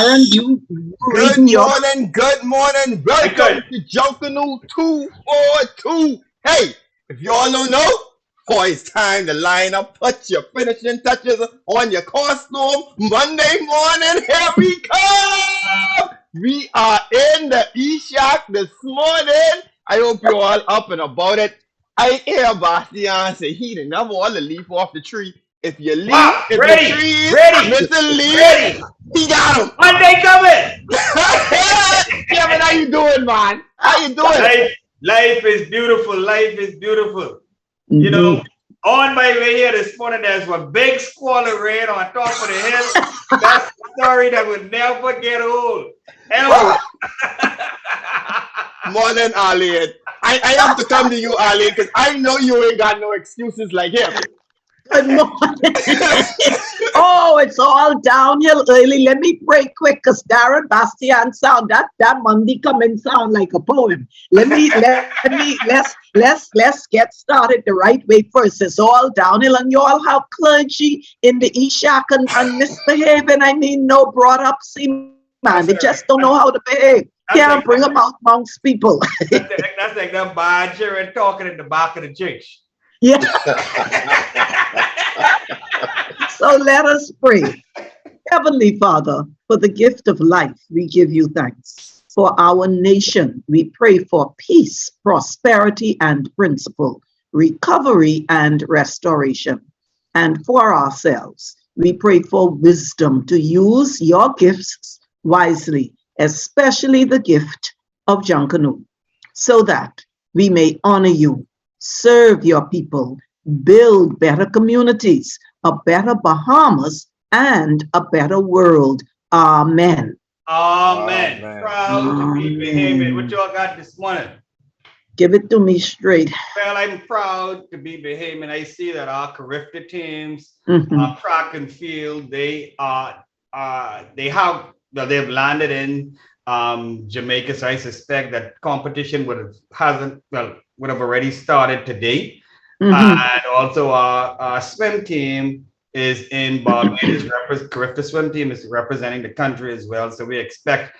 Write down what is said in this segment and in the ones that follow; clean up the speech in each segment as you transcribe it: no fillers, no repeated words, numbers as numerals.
Darren, you Good reading your... morning, good morning. Welcome to Junkanoo 242. Hey, if y'all don't know, boy, it's time to line up, put your finishing touches on your costume. Monday morning, here we come. We are in the E-Shack this morning. I hope you're all up and about it. I hear Bastian say he didn't never want to leaf off the tree. If you leave, if ready, the trees ready, missing leaves, ready. he got him. Monday coming. Kevin, how you doing, man? How you doing? Life is beautiful. Life is beautiful. You know, on my way here this morning, there's one big squall of rain on top of the hill. That's a story that will never get old. Ever. Morning, Arlene. I have to come to you, Arlene, because I know you ain't got no excuses like him. Good morning. Oh, it's all downhill early. Let me break quick because Darren Bastian sound that Monday coming sound like a poem. Let's get started the right way first. It's all downhill, and you all have clergy in the E-Shack and misbehaving. I mean, no brought up see man. They just don't know how to behave. Can't bring them out amongst people. That's like them badger and talking in the back of the church. Yeah. So let us pray. Heavenly Father, for the gift of life, we give you thanks. For our nation, we pray for peace, prosperity, and principle, recovery and restoration. And for ourselves, we pray for wisdom to use your gifts wisely, especially the gift of Junkanoo, so that we may honor you, serve your people, build better communities, a better Bahamas, and a better world. Amen. Amen. Proud to be Bahamian. What y'all got this morning? Give it to me straight. Well, I'm proud to be Bahamian. I see that our Carifta teams, track and field, they've landed in Jamaica, so I suspect that competition would have already started today. And also our swim team is in Barbados. Carifta swim team is representing the country as well. So we expect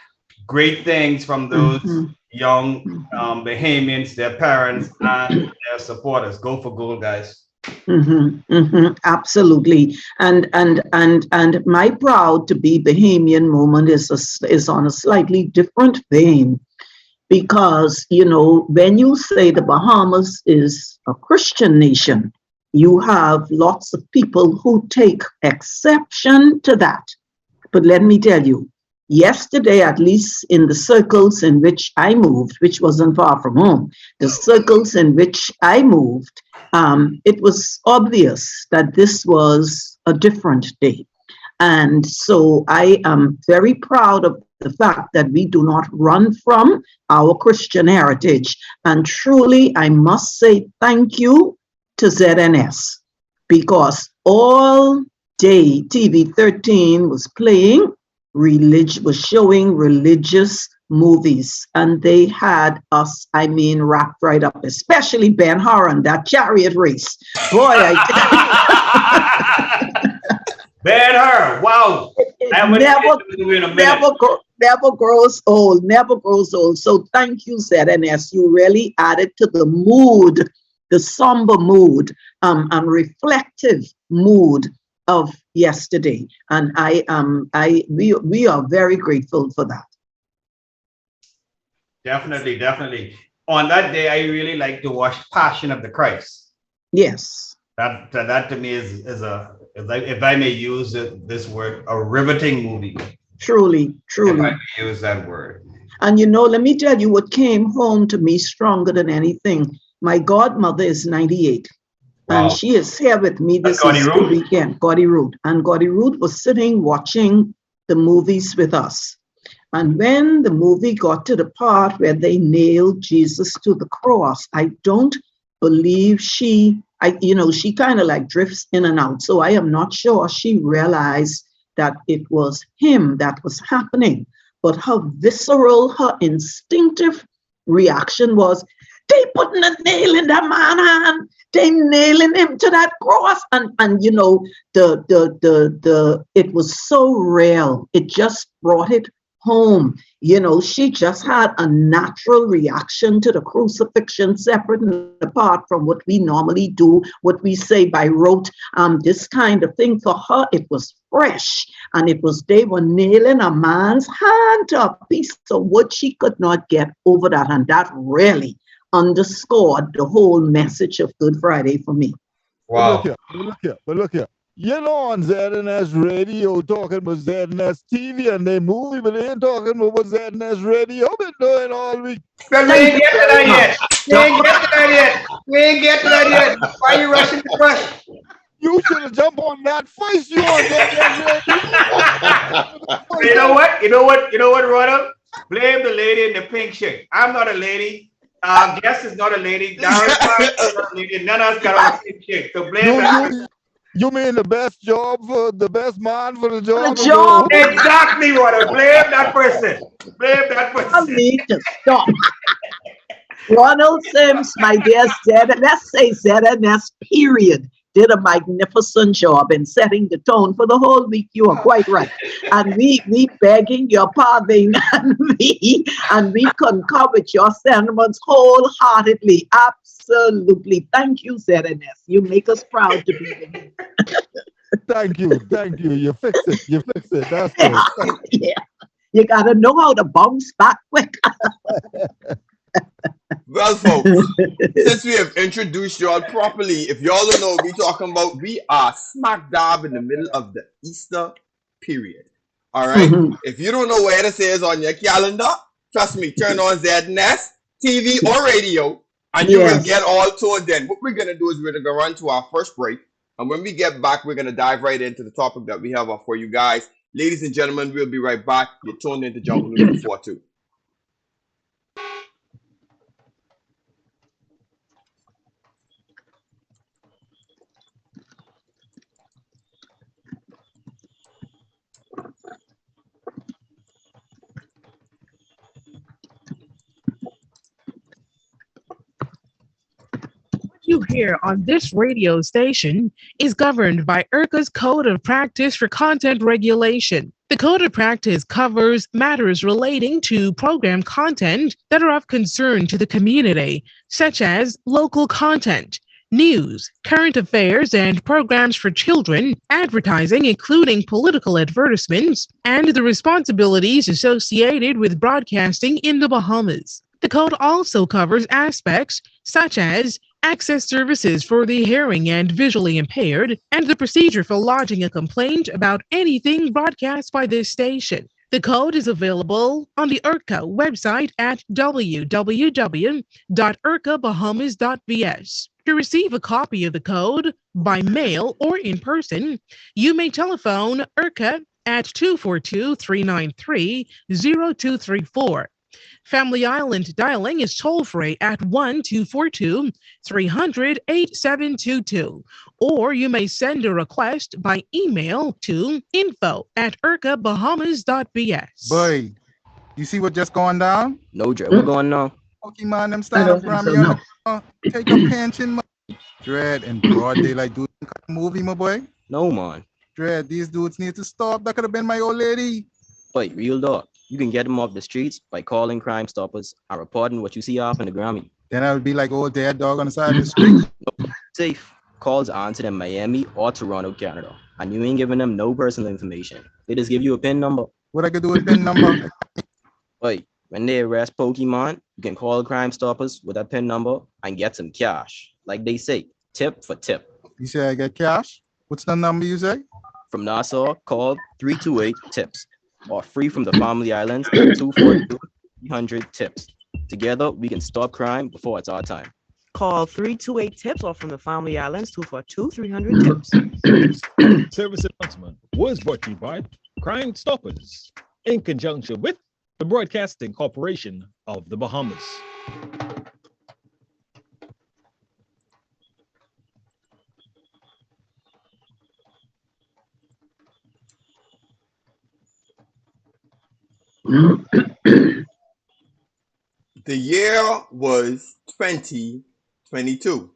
great things from those young Bahamians, their parents, and their supporters. Go for gold, guys. Absolutely. And my proud to be Bahamian moment is on a slightly different vein. Because, you know, when you say the Bahamas is a Christian nation, you have lots of people who take exception to that. But let me tell you, yesterday, at least in the circles in which I moved, which wasn't far from home, the circles in which I moved, it was obvious that this was a different day. And so I am very proud of the fact that we do not run from our Christian heritage. And truly, I must say thank you to ZNS, because all day TV 13 was playing, was showing religious movies. And they had us, wrapped right up, especially Ben Horan, that chariot race. Boy, Ben-Hur, wow. Never grows old, never grows old. So thank you, ZNS. You really added to the mood, the somber mood, and reflective mood of yesterday. And we are very grateful for that. Definitely. On that day, I really like to watch Passion of the Christ. Yes. That to me is if I may use this word, a riveting movie. Truly. If I may use that word. And you know, let me tell you what came home to me stronger than anything. My godmother is 98. Wow. And she is here with me this weekend, Gaudy Root. And Gaudy Root was sitting watching the movies with us. And when the movie got to the part where they nailed Jesus to the cross, I don't believe she kind of like drifts in and out. So I am not sure she realized that it was him that was happening. But her instinctive reaction was, they putting a nail in that man's hand. They nailing him to that cross, and you know the it was so real. It just brought it home. You know, she just had a natural reaction to the crucifixion, separate and apart from what we normally do, what we say by rote. This kind of thing for her, it was fresh, and it was they were nailing a man's hand to a piece of wood. She could not get over that, and that really underscored the whole message of Good Friday for me. Wow. But look here. You know, on ZNS radio talking about ZNS TV and they movie, but they ain't talking about what ZNS radio been doing all week. Well, we ain't get to that yet. We ain't get to that yet. We ain't get to that yet. Why are you rushing the bus? You should have jumped on that first. You on ZNS radio. You know what? You know what? You know what, Ronald? Blame the lady in the pink shirt. I'm not a lady. Guest is not a lady. Darren's not a lady. None of us got on a pink shirt. So blame that. You mean the best job for the best man for the job? The job. Exactly, Ronald. Blame that person. Blame that person. I need to stop. Ronald Sims, my dear, let's say ZNS period, did a magnificent job in setting the tone for the whole week. You are quite right. And we begging your pardon, and we concur with your sentiments wholeheartedly. Absolutely. Thank you, ZNS. You make us proud to be with you. Thank you. You fix it. That's good. Yeah. You gotta know how to bounce back quick. Well, folks, since we have introduced y'all properly, if y'all don't know what we're talking about, we are smack dab in the middle of the Easter period. All right? If you don't know where this is on your calendar, trust me, turn on ZNS, TV or radio, and you will get all told then. What we're going to do is we're going to run to our first break. And when we get back, we're going to dive right into the topic that we have for you guys. Ladies and gentlemen, we'll be right back. You're tuned into Junkanoo 42. You hear on this radio station is governed by IRCA's Code of Practice for Content Regulation. The Code of Practice covers matters relating to program content that are of concern to the community, such as local content, news, current affairs, and programs for children, advertising, including political advertisements, and the responsibilities associated with broadcasting in the Bahamas. The code also covers aspects such as access services for the hearing and visually impaired, and the procedure for lodging a complaint about anything broadcast by this station. The code is available on the IRCA website at www.ircabahamas.bs. To receive a copy of the code by mail or in person, you may telephone IRCA at 242-393-0234. Family Island dialing is toll-free at 1-242-300-8722, or you may send a request by email to info@ircabahamas.bs. Boy, you see what just going down? No, Dre, what going on? Pokemon, them stand up Grammy on the take a pension, man. Dread and broad daylight dude movie, my boy. No, man. Dread, these dudes need to stop. That could have been my old lady. Boy, real dog. You can get them off the streets by calling Crime Stoppers and reporting what you see off in the Grammy. Then I would be like old dead dog on the side of the street. Nope. Safe. Calls answered in Miami or Toronto, Canada. And you ain't giving them no personal information. They just give you a PIN number. What I could do with PIN number? Boy, when they arrest Pokemon, you can call Crime Stoppers with that PIN number and get some cash. Like they say, tip for tip. You say I get cash? What's the number you say? From Nassau, call 328-TIPS. Or free from the Family Islands at 242-300-TIPS. Together, we can stop crime before it's our time. Call 328-TIPS or from the Family Islands 242-300-TIPS. Service announcement was brought to you by Crime Stoppers in conjunction with the Broadcasting Corporation of the Bahamas. The year was 2022.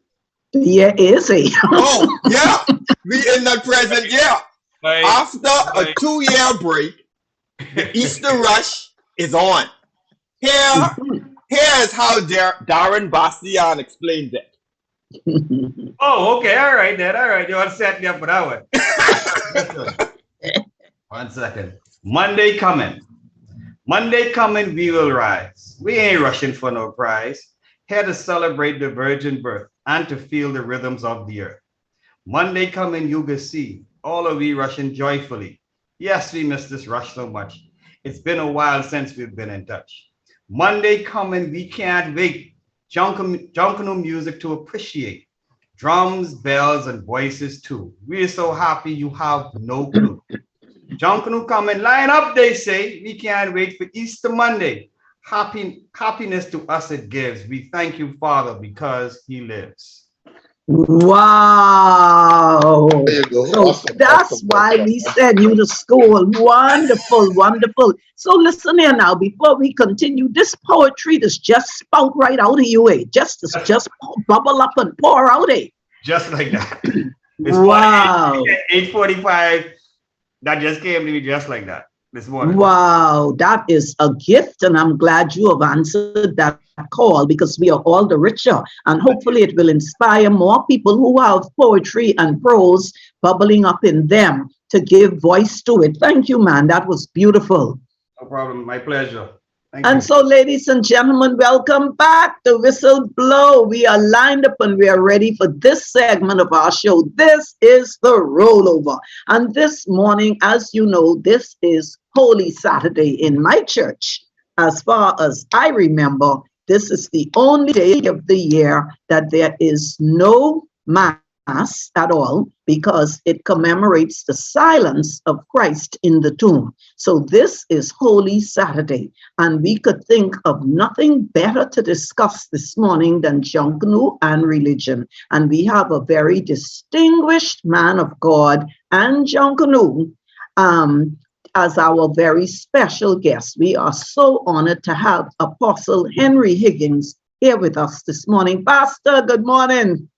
Yeah, is he? Oh, yeah. We in the present year. Like, After a 2-year break, the Easter rush is on. Here is how Darren Bastian explains it. oh, okay, all right then, all right. You want to set me up for that one? 1 second. Monday coming. Monday coming, we will rise. We ain't rushing for no prize. Here to celebrate the virgin birth and to feel the rhythms of the earth. Monday coming, you will see all of we rushing joyfully. Yes, we miss this rush so much. It's been a while since we've been in touch. Monday coming, we can't wait. Junkanoo music to appreciate. Drums, bells, and voices too. We're so happy you have no clue. Junkanoo coming, line up, they say. We can't wait for Easter Monday. Happiness to us it gives. We thank you, Father, because he lives. Wow. There you go. So that's why we send you to school. Wonderful, wonderful. So listen here now, before we continue, this poetry does just spout right out of you, eh? Just bubble up and pour out, eh? Just like that. It's Wow. 8:45. That just came to me just like that this morning. Wow, that is a gift, and I'm glad you have answered that call because we are all the richer, and hopefully it will inspire more people who have poetry and prose bubbling up in them to give voice to it. Thank you, man. That was beautiful. No problem. My pleasure. Thank And you. so, ladies and gentlemen, welcome back. The whistle blow. We are lined up and we are ready for this segment of our show. This is the rollover. And this morning, as you know, this is Holy Saturday in my church. As far as I remember, this is the only day of the year that there is no mass at all because it commemorates the silence of Christ in the tomb. So this is Holy Saturday, and we could think of nothing better to discuss this morning than Junkanoo and religion. And we have a very distinguished man of God and Junkanoo as our very special guest. We are so honored to have Apostle Henry Higgins here with us this morning. Pastor, good morning.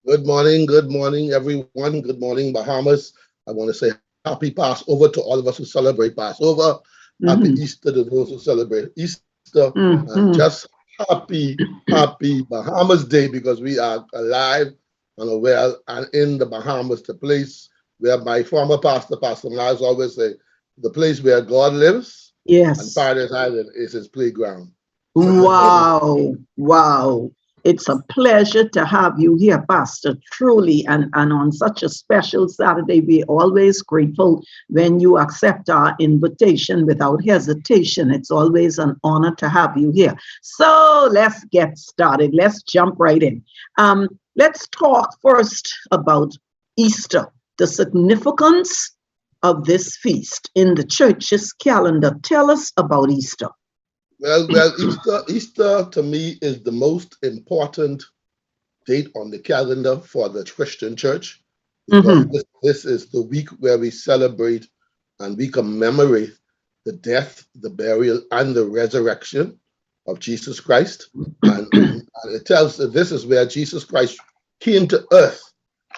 Good morning, everyone. Good morning, Bahamas. I want to say happy Passover to all of us who celebrate Passover. Happy Easter to those who celebrate Easter. And just happy Bahamas Day because we are alive and well and in the Bahamas, the place where my former pastor, Pastor Miles, always say, the place where God lives. Yes. And Paradise Island is his playground. Wow. Wow. It's a pleasure to have you here, Pastor, truly. And on such a special Saturday, we're always grateful when you accept our invitation without hesitation. It's always an honor to have you here. So let's get started. Let's jump right in. Let's talk first about Easter, the significance of this feast in the church's calendar. Tell us about Easter. Well, Easter to me is the most important date on the calendar for the Christian church. Because this is the week where we celebrate and we commemorate the death, the burial, and the resurrection of Jesus Christ. And it tells that this is where Jesus Christ came to earth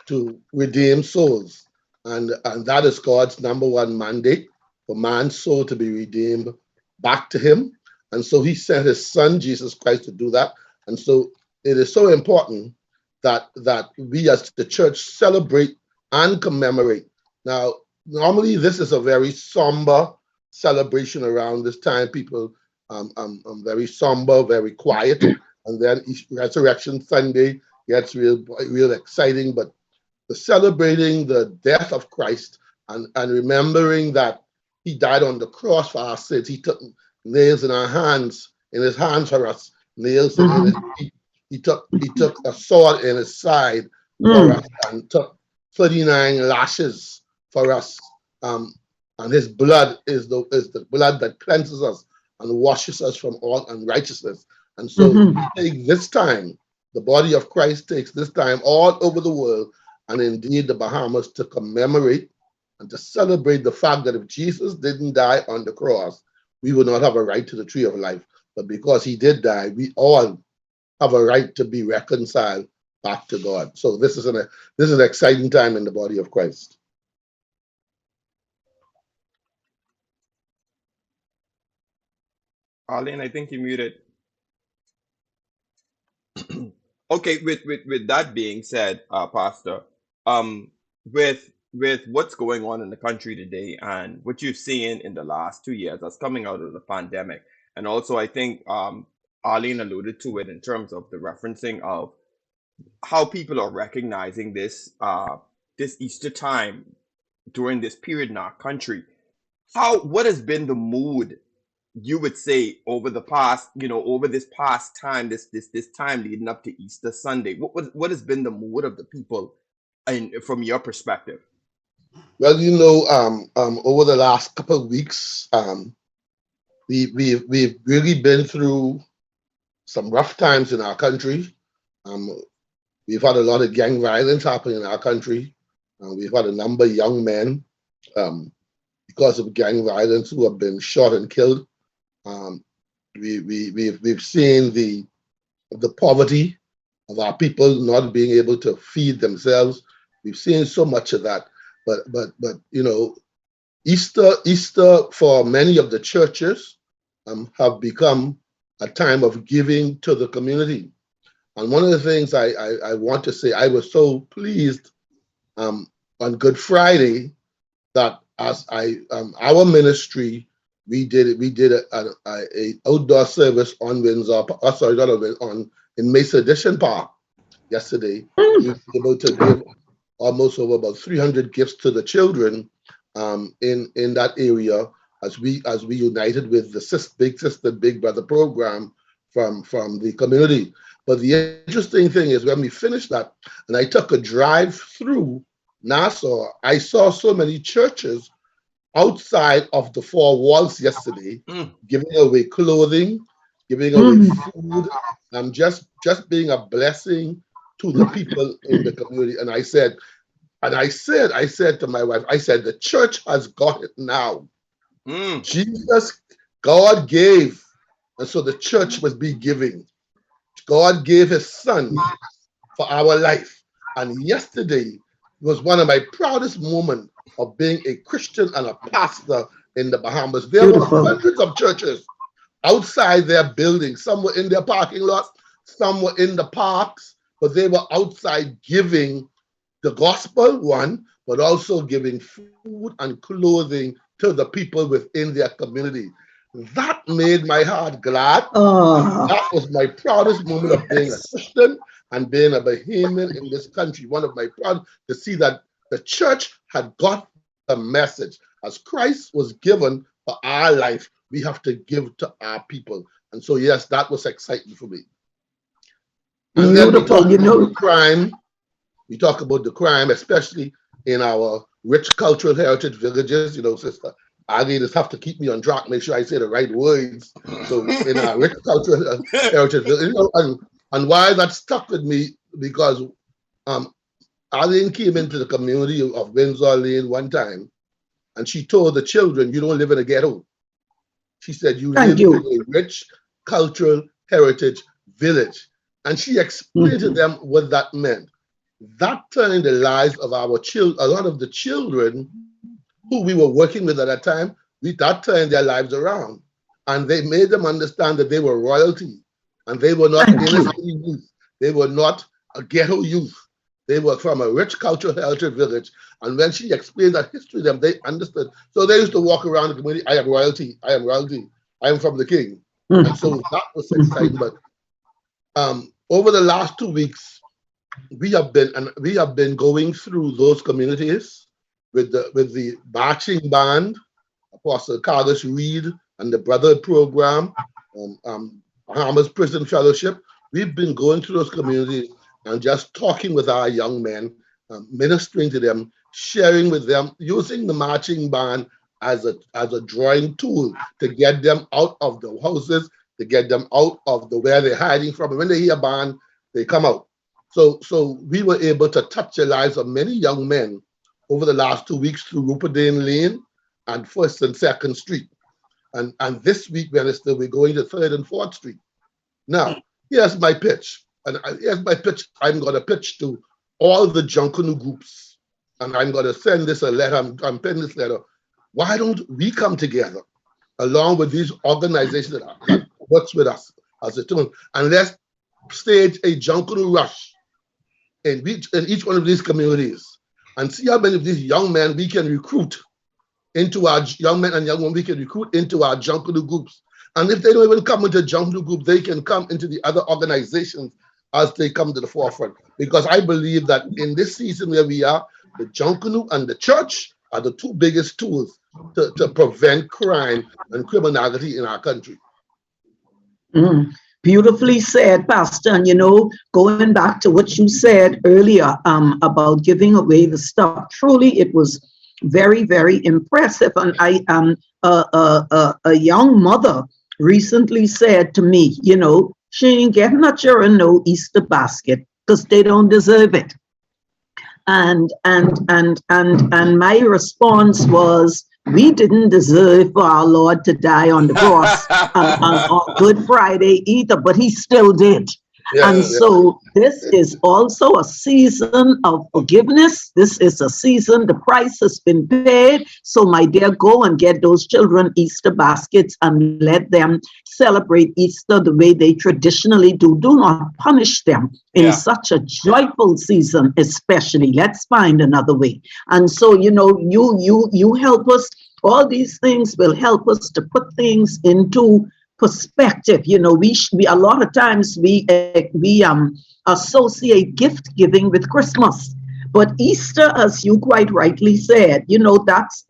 to redeem souls. And that is God's #1 mandate for man's soul to be redeemed back to him. And so he sent his son, Jesus Christ, to do that. And so it is so important that we as the church celebrate and commemorate. Now, normally this is a very somber celebration around this time. People very somber, very quiet. And then Resurrection Sunday gets real exciting. But the celebrating the death of Christ and remembering that he died on the cross for our sins. He took nails in his hands for us, nails in his feet. He took a sword in his side for us and took 39 lashes for us. And his blood is the blood that cleanses us and washes us from all unrighteousness. And so we take this time, the body of Christ takes this time all over the world, and indeed the Bahamas, to commemorate and to celebrate the fact that if Jesus didn't die on the cross, we would not have a right to the tree of life. But because he did die, we all have a right to be reconciled back to God. So this is an exciting time in the body of Christ. Arlene, I think you muted. Okay, with that being said, Pastor, with what's going on in the country today and what you've seen in the last 2 years that's coming out of the pandemic, and also I think Arlene alluded to it in terms of the referencing of how people are recognizing this Easter time during this period in our country. What has been the mood, you would say, over the past, over this past time, this time leading up to Easter Sunday? What has been the mood of the people, from your perspective? Well, over the last couple of weeks, we've really been through some rough times in our country. We've had a lot of gang violence happening in our country. We've had a number of young men, because of gang violence, who have been shot and killed. We've seen the poverty of our people not being able to feed themselves. We've seen so much of that. But Easter for many of the churches have become a time of giving to the community. And one of the things I want to say, I was so pleased on Good Friday that as our ministry, we did a outdoor service on Windsor, in Mesa Edition Park yesterday. We were able to give almost over about 300 gifts to the children in that area as we united with the Big Sister Big Brother program from the community. But the interesting thing is, when we finished that and I took a drive through Nassau, I saw so many churches outside of the four walls yesterday, giving away clothing, giving away food, and just being a blessing to the people in the community. And I said to my wife, I said, the church has got it now. Jesus, God gave, and so the church must be giving. God gave his son for our life. And yesterday was one of my proudest moments of being a Christian and a pastor in the Bahamas. There were hundreds of churches outside their buildings. Some were in their parking lots, some were in the parks, but they were outside giving the gospel, one, but also giving food and clothing to the people within their community. That made my heart glad. That was my proudest moment of being a Christian and being a Bahamian in this country. One of my proud to see that the church had got the message. As Christ was given for our life, we have to give to our people. And so, yes, that was exciting for me. And then we talk about the crime. We talk about the crime, especially in our rich cultural heritage villages. Sister Aggie just have to keep me on track, make sure I say the right words. So in our rich cultural heritage village, and why that stuck with me, because Arlene came into the community of Windsor Lane one time, and she told the children, you don't live in a ghetto. She said, you live in a rich cultural heritage village. And she explained to them what that meant. That turned the lives of our children, a lot of the children who we were working with at that time, that turned their lives around. And they made them understand that they were royalty, and they were not innocent youth. They were not a ghetto youth. They were from a rich cultural heritage village. And when she explained that history to them, they understood. So they used to walk around the community, I am royalty, I am royalty, I am from the king. And so that was exciting. But over the last 2 weeks, we have been going through those communities with the marching band, Apostle Carlos Reed, and the Brotherhood Program, Bahamas Prison Fellowship. We've been going through those communities and just talking with our young men, ministering to them, sharing with them, using the marching band as a drawing tool to get them out of the houses, to get them out of where they're hiding from. And when they hear band, they come out. So we were able to touch the lives of many young men over the last 2 weeks through Ruperdane Lane and 1st and 2nd Street. And this week, we're going to 3rd and 4th Street. Now, here's my pitch. here's my pitch. I'm going to pitch to all the Junkanoo groups, and I'm going to send this a letter. I'm penning this letter. Why don't we come together along with these organizations that works with us as a team, and let's stage a Junkanoo rush in each one of these communities and see how many of these young men we can recruit into our young men and young women we can recruit into our Junkanoo groups. And if they don't even come into Junkanoo group, they can come into the other organizations as they come to the forefront. Because I believe that in this season where we are, the Junkanoo and the church are the two biggest tools to prevent crime and criminality in our country. Beautifully said, Pastor. And going back to what you said earlier about giving away the stuff, truly it was very, very impressive. And I a young mother recently said to me, she ain't getting a children no Easter basket because they don't deserve it. And my response was, we didn't deserve for our Lord to die on the cross on Good Friday either, but he still did. So this is also a season of forgiveness. This is a season, the price has been paid. So my dear, go and get those children Easter baskets and let them celebrate Easter the way they traditionally do. Do not punish them in such a joyful season, especially. Let's find another way. And so, you help us. All these things will help us to put things into perspective. We a lot of times we associate gift giving with Christmas, but Easter, as you quite rightly said, that's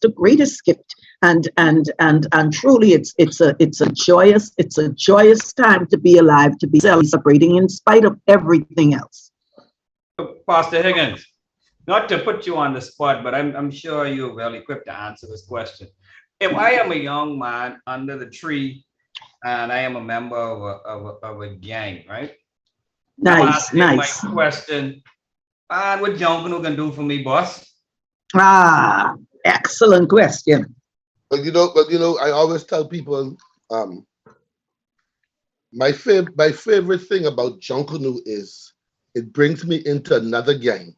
the greatest gift, and truly it's a joyous time to be alive, to be celebrating in spite of everything else. Pastor Higgins, not to put you on the spot, but I'm sure you're well equipped to answer this question. If I am a young man under the tree and I am a member of a gang, right? Nice. My question, what Junkanoo can do for me, boss? Excellent question. But I always tell people, my favorite thing about Junkanoo is it brings me into another gang,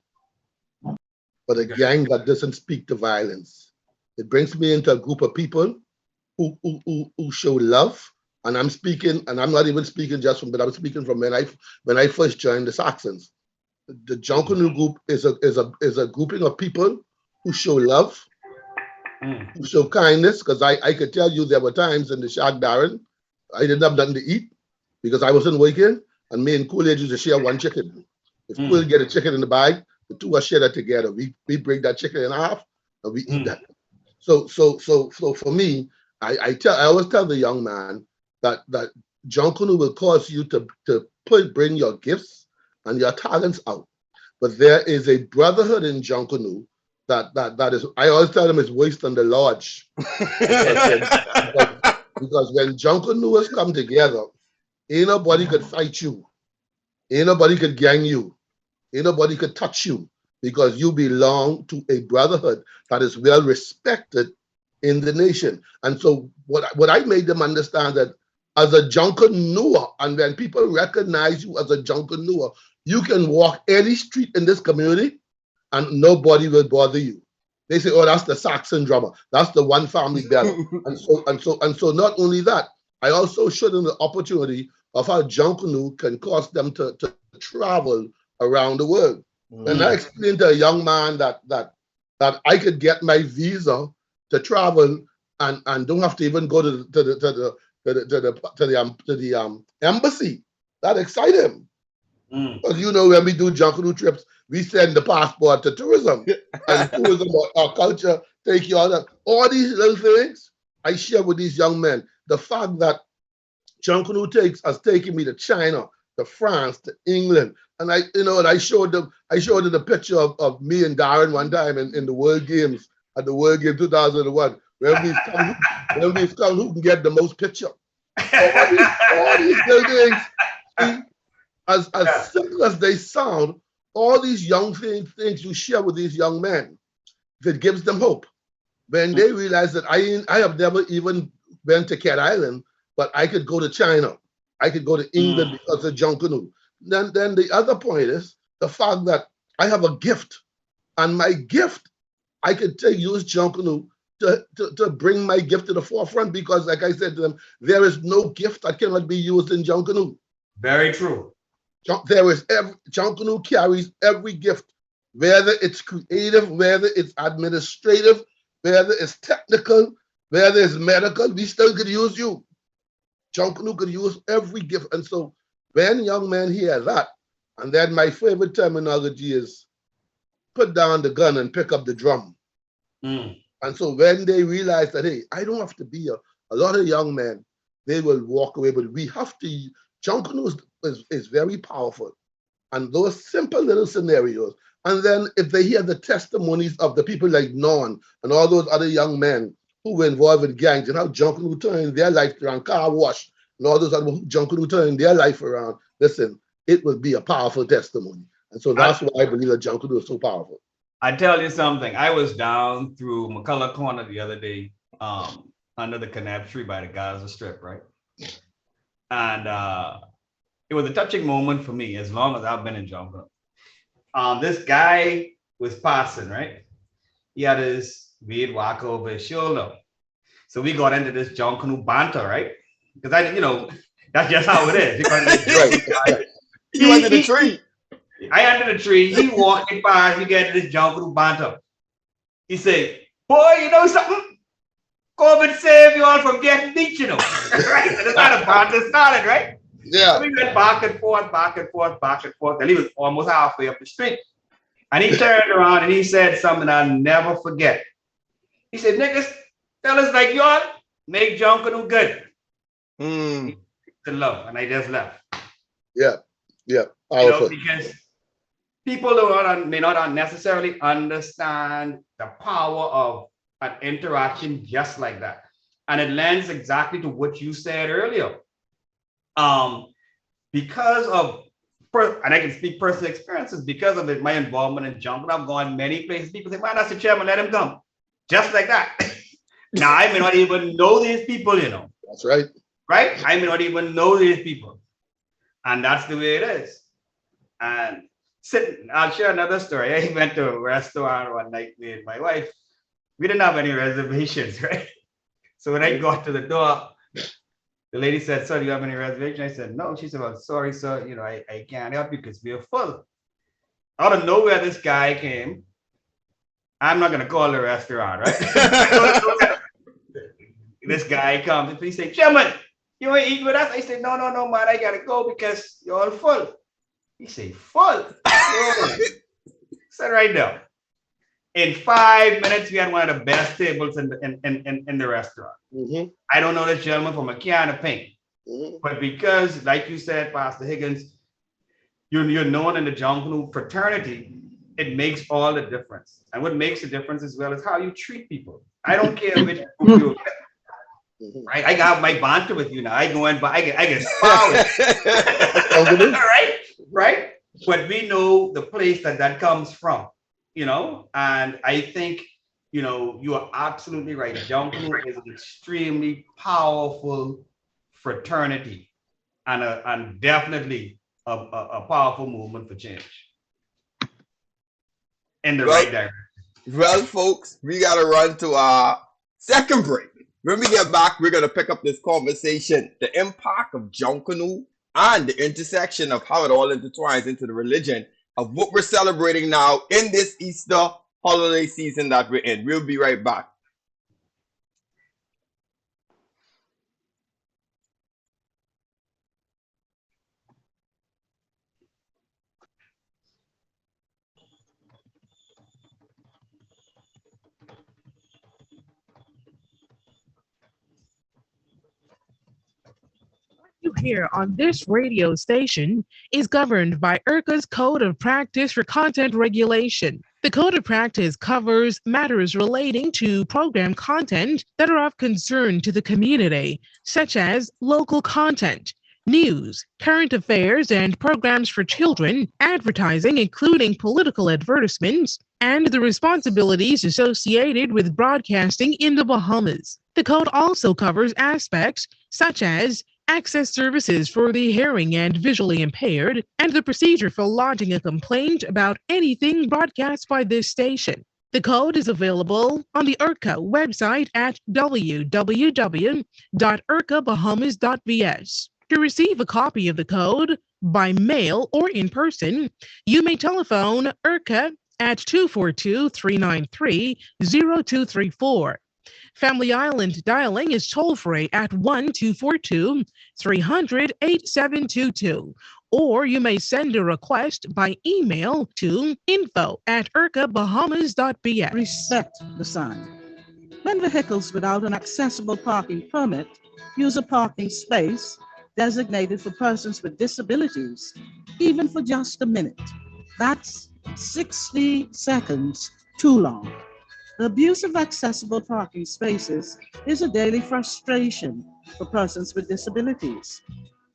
but a gang that doesn't speak to violence. It brings me into a group of people who show love, and I'm not even speaking just from, but I'm speaking from when I first joined the Saxons. The Junkanoo group is a grouping of people who show love, who show kindness. Because I could tell you there were times in the shack, Darren, I didn't have nothing to eat because I wasn't working, and me and Coolidge used to share one chicken. If Coolidge get a chicken in the bag, the two of us share that together. We break that chicken in half and we eat that. So for me, I always tell the young man that Junkanoo will cause you to bring your gifts and your talents out. But there is a brotherhood in Junkanoo that is, I always tell them, it's worse than the lodge. because when Junkanooers come together, ain't nobody could fight you. Ain't nobody could gang you. Ain't nobody could touch you, because you belong to a brotherhood that is well respected in the nation. And so what I made them understand, that as a Junkanooer, and when people recognize you as a Junkanooer, you can walk any street in this community and nobody will bother you. They say, oh, that's the Saxon drummer. That's the one family bell. and so not only that, I also showed them the opportunity of how Junkanoo can cause them to travel around the world. And I explained to a young man that I could get my visa to travel and don't have to even go to the embassy. That excited him. Because when we do Junkanoo trips, we send the passport to tourism, and tourism, our culture, take you all that. All these little things I share with these young men. The fact that Junkanoo has taken me to China, to France, to England. And I showed them the picture of me and Darren one time in the World Games, at the World Games 2001. When we come, who can get the most picture? All these little things, as simple as they sound, all these young things you share with these young men, that gives them hope. When they realize that I have never even went to Cat Island, but I could go to China. I could go to England because of Junkanoo. Then the other point is the fact that I have a gift, and my gift, I could use Junkanoo to bring my gift to the forefront, because like I said to them, there is no gift that cannot be used in Junkanoo. Very true. Junkanoo carries every gift, whether it's creative, whether it's administrative, whether it's technical, whether it's medical, we still could use you. Junkanoo could use every gift. And so when young men hear that, and then my favorite terminology is put down the gun and pick up the drum. And so when they realize that, hey, I don't have to be a lot of young men, they will walk away. But we have to, Junkanoo is very powerful. And those simple little scenarios. And then if they hear the testimonies of the people like Non and all those other young men who were involved in gangs and how Junkanoo turned their life around, car wash, and all those other Junkanoo turning their life around, listen, it will be a powerful testimony. And so that's why I believe that Junkanoo is so powerful. I tell you something, I was down through McCullough Corner the other day, under the Canap tree by the Gaza Strip, right? And it was a touching moment for me, as long as I've been in Junkanoo. This guy was passing, right? He had his weird walk over his shoulder. So we got into this Junkanoo banter, right? Because that's just how it is. Because you under the tree. I under the tree. He walking by. We get this Junkanoo banter. He said, "Boy, you know something? COVID saved you all from getting beat, you know." Right? So that's how the banter started, right? Yeah. So we went back and forth, back and forth, back and forth. And he was almost halfway up the street. And he turned around and he said something I'll never forget. He said, "Niggas, fellas like y'all, make Junkanoo good." To love, and I just left. Yeah. Powerful. Because people who may not necessarily understand the power of an interaction just like that. And it lends exactly to what you said earlier. Because of, and I can speak personal experiences, because of my involvement in Junkanoo, I've gone many places. People say, "Man, that's the chairman, let him come." Just like that. Now, I may not even know these people, That's right. Right? I may not even know these people. And that's the way it is. And I'll share another story. I went to a restaurant one night with my wife. We didn't have any reservations, right? So when I got to the door, the lady said, "Sir, do you have any reservations?" I said, "No." She said, "Well, sorry, sir. I can't help you because we're full." Out of nowhere, this guy came. I'm not going to call the restaurant, right? This guy comes and he said, "Chairman, you want to eat with us?" I said, no, man, I got to go because you're all full." He said, "Full?" Said right now. In 5 minutes, we had one of the best tables in the restaurant. I don't know this gentleman from a can of paint. But because, like you said, Pastor Higgins, you're known in the Junkanoo fraternity, it makes all the difference. And what makes the difference as well is how you treat people. I don't care which group you're with. Right? I got my banter with you now. I go in, but I get spouted. Right? But we know the place that comes from, and I think, you are absolutely right. Junkanoo is an extremely powerful fraternity and definitely a powerful movement for change in the right direction. Well, folks, we got to run to our second break. When we get back, we're going to pick up this conversation, the impact of Junkanoo and the intersection of how it all intertwines into the religion of what we're celebrating now in this Easter holiday season that we're in. We'll be right back. You hear on this radio station is governed by IRCA's Code of Practice for Content Regulation. The Code of Practice covers matters relating to program content that are of concern to the community, such as local content, news, current affairs, and programs for children, advertising, including political advertisements, and the responsibilities associated with broadcasting in the Bahamas. The code also covers aspects such as access services for the hearing and visually impaired, and the procedure for lodging a complaint about anything broadcast by this station. The code is available on the IRCA website at www.ircabahamas.vs. To receive a copy of the code by mail or in person, you may telephone IRCA at 242-393-0234. Family Island dialing is toll-free at 1-242-300-8722. Or you may send a request by email to info@ircabahamas.bs. Respect the sign. When vehicles without an accessible parking permit use a parking space designated for persons with disabilities, even for just a minute, that's 60 seconds too long. The abuse of accessible parking spaces is a daily frustration for persons with disabilities.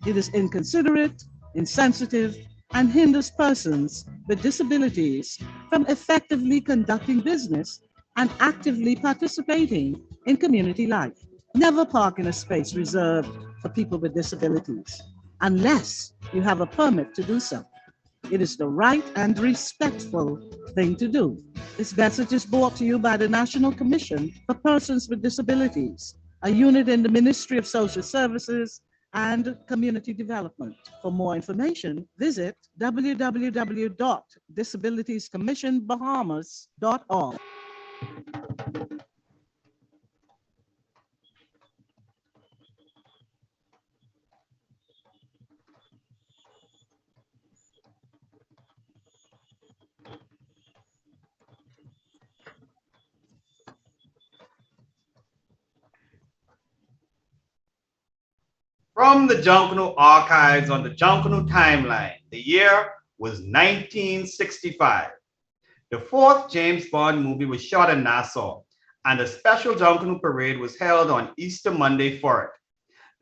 It is inconsiderate, insensitive, and hinders persons with disabilities from effectively conducting business and actively participating in community life. Never park in a space reserved for people with disabilities unless you have a permit to do so. It is the right and respectful thing to do. This message is brought to you by the National Commission for Persons with Disabilities, a unit in the Ministry of Social Services and Community Development. For more information, visit www.disabilitiescommissionbahamas.org. From the Junkanoo archives on the Junkanoo timeline, the year was 1965. The fourth James Bond movie was shot in Nassau, and a special Junkanoo parade was held on Easter Monday for it.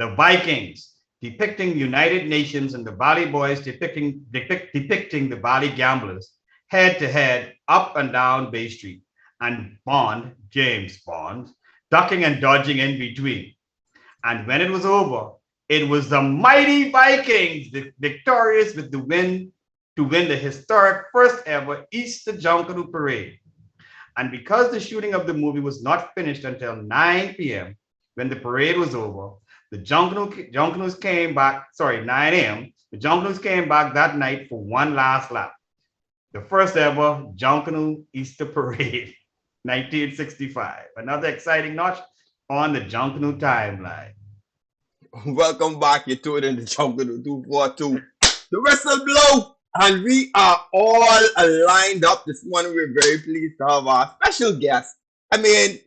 The Vikings, depicting United Nations, and the Valley Boys depicting the Valley Gamblers, head to head up and down Bay Street, and Bond, James Bond, ducking and dodging in between. And when it was over, it was the mighty Vikings, victorious with the win to win the historic first ever Easter Junkanoo parade. And because the shooting of the movie was not finished until 9 p.m., when the parade was over, the Junkanoos came back, 9 a.m., the Junkanoos came back that night for one last lap. The first ever Junkanoo Easter parade, 1965. Another exciting notch on the Junkanoo timeline. Welcome back. You're tuned in to Junkanoo 242. The whistle blow, and we are all lined up this morning. We're very pleased to have our special guest. I mean,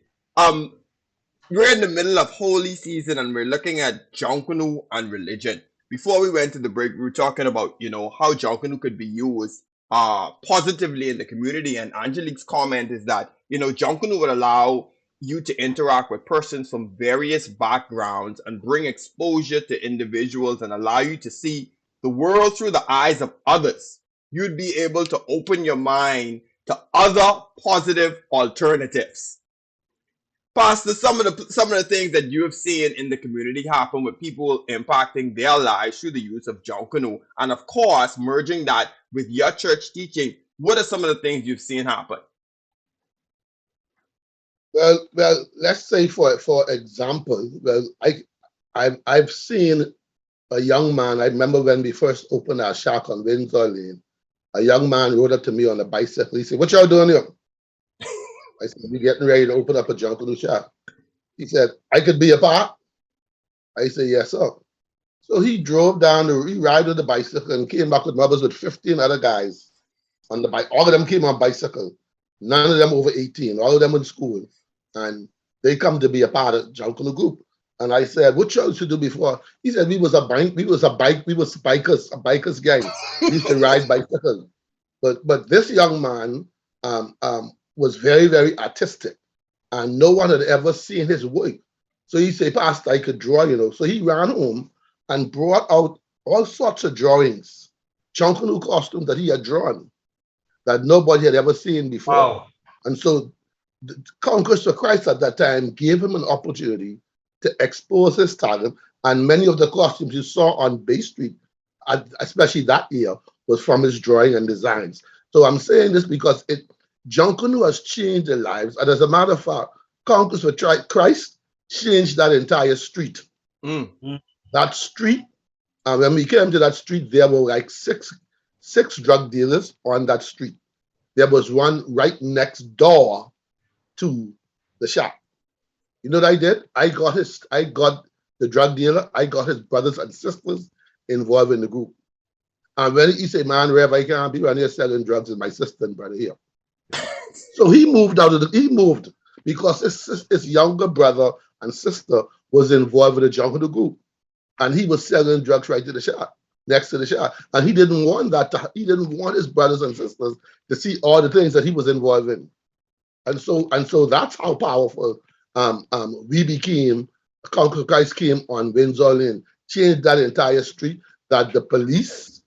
we're in the middle of holy season, and we're looking at Junkanoo and religion. Before we went to the break, we were talking about, how Junkanoo could be used positively in the community. And Angelique's comment is that, Junkanoo would allow you to interact with persons from various backgrounds and bring exposure to individuals and allow you to see the world through the eyes of others. You'd be able to open your mind to other positive alternatives. Pastor, some of the things that you have seen in the community happen with people impacting their lives through the use of Junkanoo, and of course, merging that with your church teaching. What are some of the things you've seen happen? Well, let's say for example, I've seen a young man. I remember when we first opened our shack on Windsor Lane, a young man rode up to me on a bicycle. He said, "What y'all doing here?" I said, "We're getting ready to open up a Junkanoo shack." He said, "I could be a part?" I said, "Yes, sir." So he drove down, he ride with the bicycle and came back with mothers with 15 other guys on the bike. All of them came on bicycle. None of them over 18. All of them in school. And they come to be a part of Junkanoo group. And I said, "What y'all used to do before?" He said, we was bikers gang. We used to ride bicycles. But this young man was very, very artistic. And no one had ever seen his work. So he said, "Pastor, I could draw, So he ran home and brought out all sorts of drawings, Junkanoo costumes that he had drawn that nobody had ever seen before. Wow. And so Conquest for Christ at that time gave him an opportunity to expose his talent And many of the costumes you saw on Bay Street, especially that year, was from his drawing and designs. So I'm saying this because Junkanoo has changed their lives. And as a matter of fact, Conquest for Christ changed that entire street. That street, when we came to that street, there were like six drug dealers on that street. There was one right next door to the shop. You know what I did? I got the drug dealer, I got his brothers and sisters involved in the group. And when he said, man, Rev, I can't be around here selling drugs with my sister and brother here. So he moved because his younger brother and sister was involved with the Junkanoo group. And he was selling drugs right to the shop, next to the shop. And he didn't want he didn't want his brothers and sisters to see all the things that he was involved in. And so that's how powerful we became. Conquer Christ came on Windsor Lane, changed that entire street, that the police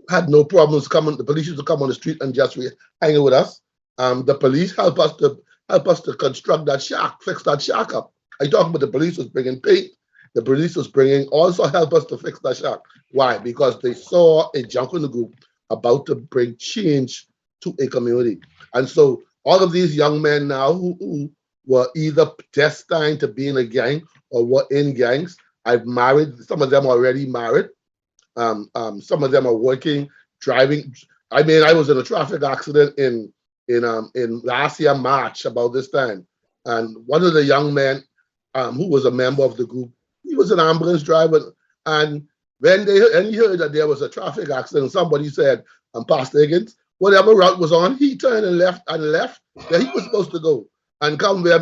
had no problems coming. The police used to come on the street and just hang with us. The police help us to construct that shack, fix that shack up. I talk about the police was bringing paint. The police was also help us to fix that shack. Why? Because they saw a Junkanoo group about to bring change to a community. And so all of these young men now who were either destined to be in a gang or were in gangs. I've married, some of them already married. Some of them are working, driving. I mean, I was in a traffic accident in last year, March, about this time. And one of the young men who was a member of the group, he was an ambulance driver. And when he heard that there was a traffic accident, somebody said, Pastor Higgins, whatever route was on, he turned and left where he was supposed to go and come where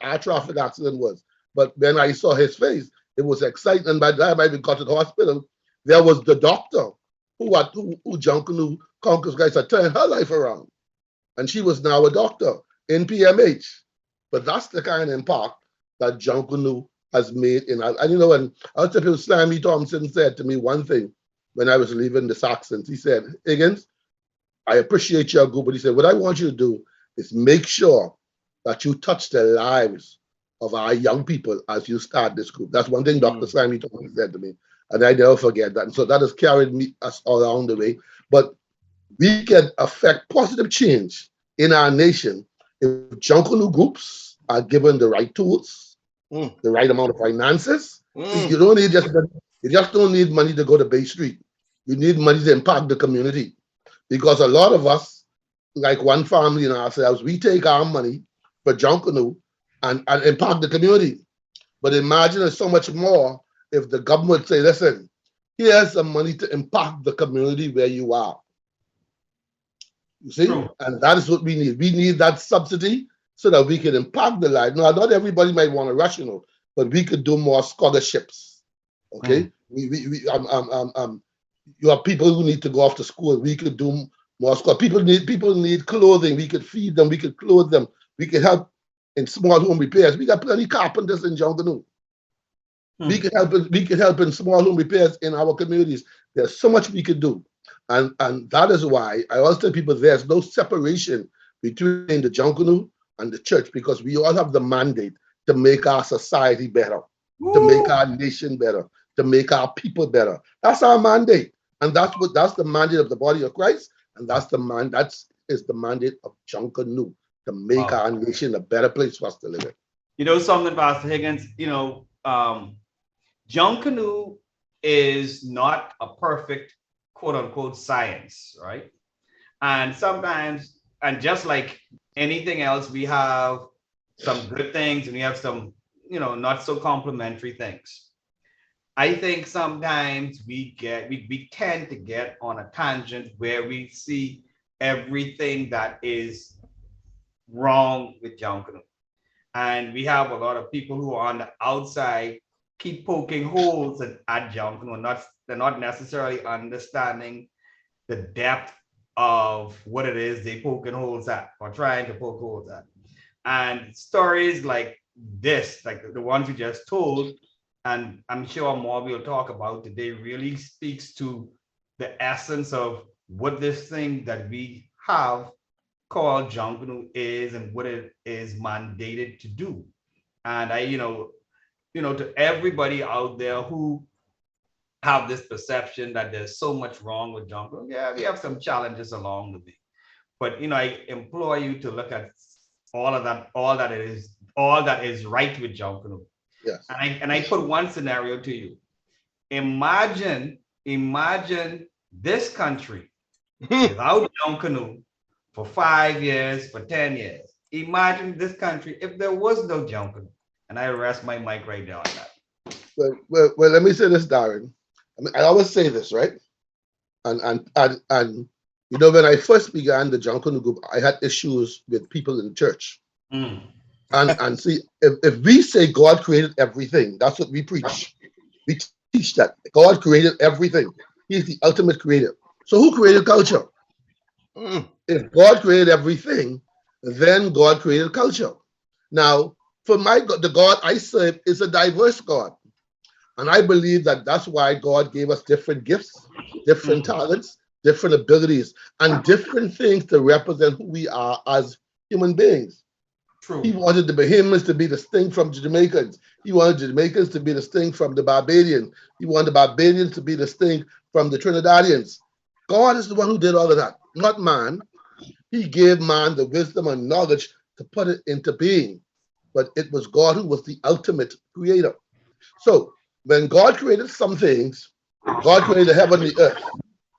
our traffic accident was. But when I saw his face, it was exciting. And by the time I got to the hospital, there was the doctor who Junkanoo Conquers guys had turned her life around. And she was now a doctor in PMH. But that's the kind of impact that Junkanoo has made in us. And you know, when Archbishop Slammy Thompson said to me one thing when I was leaving the Saxons, he said, Higgins, I appreciate your group, but he said, what I want you to do is make sure that you touch the lives of our young people as you start this group. That's one thing Dr. Slammy Thompson said to me. And I never forget that. And so that has carried us all along the way. But we can affect positive change in our nation if Junkanoo groups are given the right tools, the right amount of finances. You just don't need money to go to Bay Street. You need money to impact the community. Because a lot of us, like one family and ourselves, we take our money for Junkanoo and impact the community. But imagine there's so much more if the government say, listen, here's some money to impact the community where you are. You see? True. And that is what we need. We need that subsidy so that we can impact the life. Now, not everybody might want to rush, but we could do more scholarships. Okay? You have people who need to go off to school. We could do more school. People need clothing. We could feed them. We could clothe them. We could help in small home repairs. We got plenty carpenters in Junkanoo. We could help in small home repairs in our communities. There's so much we could do. And that is why I always tell people there's no separation between the Junkanoo and the church, because we all have the mandate to make our society better, to make our nation better, to make our people better. That's our mandate. And that's the mandate of the body of Christ. And that is the mandate of Junkanoo, to make our nation a better place for us to live in. You know something, Pastor Higgins, Junkanoo is not a perfect quote unquote science, right? And sometimes, and just like anything else, we have some good things and we have some, not so complimentary things. I think sometimes we tend to get on a tangent where we see everything that is wrong with Junkanoo. And we have a lot of people who are on the outside keep poking holes at Junkanoo. They're not necessarily understanding the depth of what it is they poking holes at or trying to poke holes at. And stories like this, like the ones you just told, and I'm sure more we'll talk about today, really speaks to the essence of what this thing that we have called Junkanoo is and what it is mandated to do. And to everybody out there who have this perception that there's so much wrong with Junkanoo. Yeah, we have some challenges along the way. But I implore you to look at all that is right with Junkanoo. Yes. And I put one scenario to you. Imagine this country without Junkanoo for 5 years, for 10 years. Imagine this country if there was no Junkanoo. And I rest my mic right there on that. Well, let me say this, Darren. I always say this, right? And when I first began the Junkanoo group, I had issues with people in the church. And see, if we say God created everything, that's what we preach. We teach that God created everything. He's the ultimate creator. So who created culture? If God created everything, then God created culture. Now, for the God I serve is a diverse God. And I believe that that's why God gave us different gifts, different talents, different abilities, and different things to represent who we are as human beings. True. He wanted the Bahamians to be distinct from the Jamaicans. He wanted the Jamaicans to be distinct from the Barbadians. He wanted the Barbadians to be distinct from the Trinidadians. God is the one who did all of that, not man. He gave man the wisdom and knowledge to put it into being. But it was God who was the ultimate creator. So when God created some things, God created the heaven and the earth.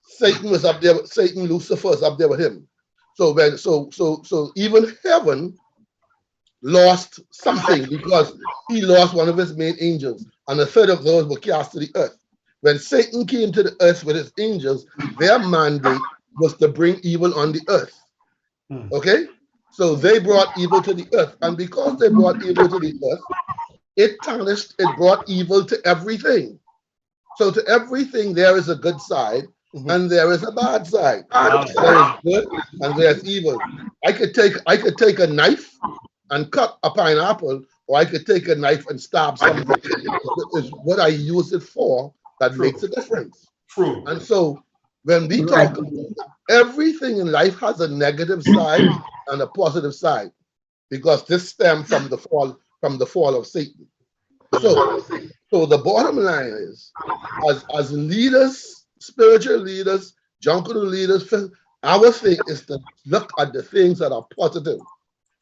Satan was up there. Satan, Lucifer, was up there with him. So even heaven lost something because he lost one of his main angels, and a third of those were cast to the earth. When Satan came to the earth with his angels, their mandate was to bring evil on the earth. Okay? So they brought evil to the earth. And because they brought evil to the earth, it brought evil to everything. So to everything, there is a good side and there is a bad side. There is good and there's evil. I could take a knife and cut a pineapple, or I could take a knife and stab something. It's what I use it for that makes a difference. True. And so when we talk, everything in life has a negative side and a positive side, because this stems from the fall of Satan. So the bottom line is, as leaders, spiritual leaders, Junkanoo leaders, our thing is to look at the things that are positive.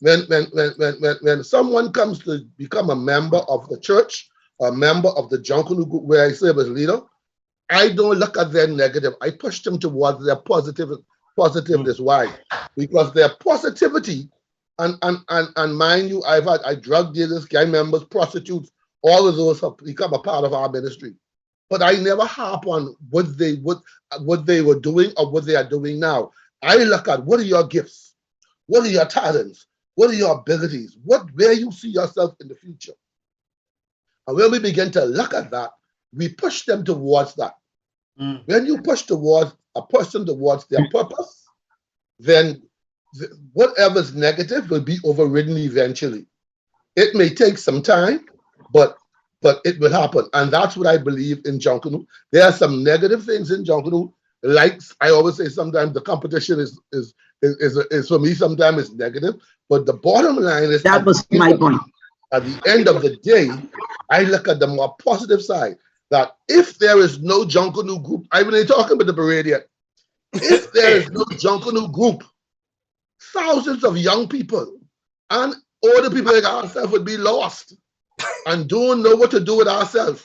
When someone comes to become a member of the church, a member of the Junkanoo group where I serve as leader, I don't look at their negative. I push them towards their positiveness. Why? Because their positivity, and mind you, I drug dealers, gang members, prostitutes, all of those have become a part of our ministry. But I never harp on what they were doing or what they are doing now. I look at, what are your gifts? What are your talents? What are your abilities? Where you see yourself in the future? And when we begin to look at that, we push them towards that. When you push towards a person towards their purpose, then whatever's negative will be overridden eventually. It may take some time, but it will happen. And that's what I believe in Junkanoo. There are some negative things in Junkanoo. Like I always say, sometimes the competition is for me, sometimes it's negative. But the bottom line is, that was my point. At the end of the day, I look at the more positive side. That if there is no Junkanoo group, I ain't talking about the parade yet. If there is no Junkanoo group, thousands of young people and older people like ourselves would be lost and don't know what to do with ourselves.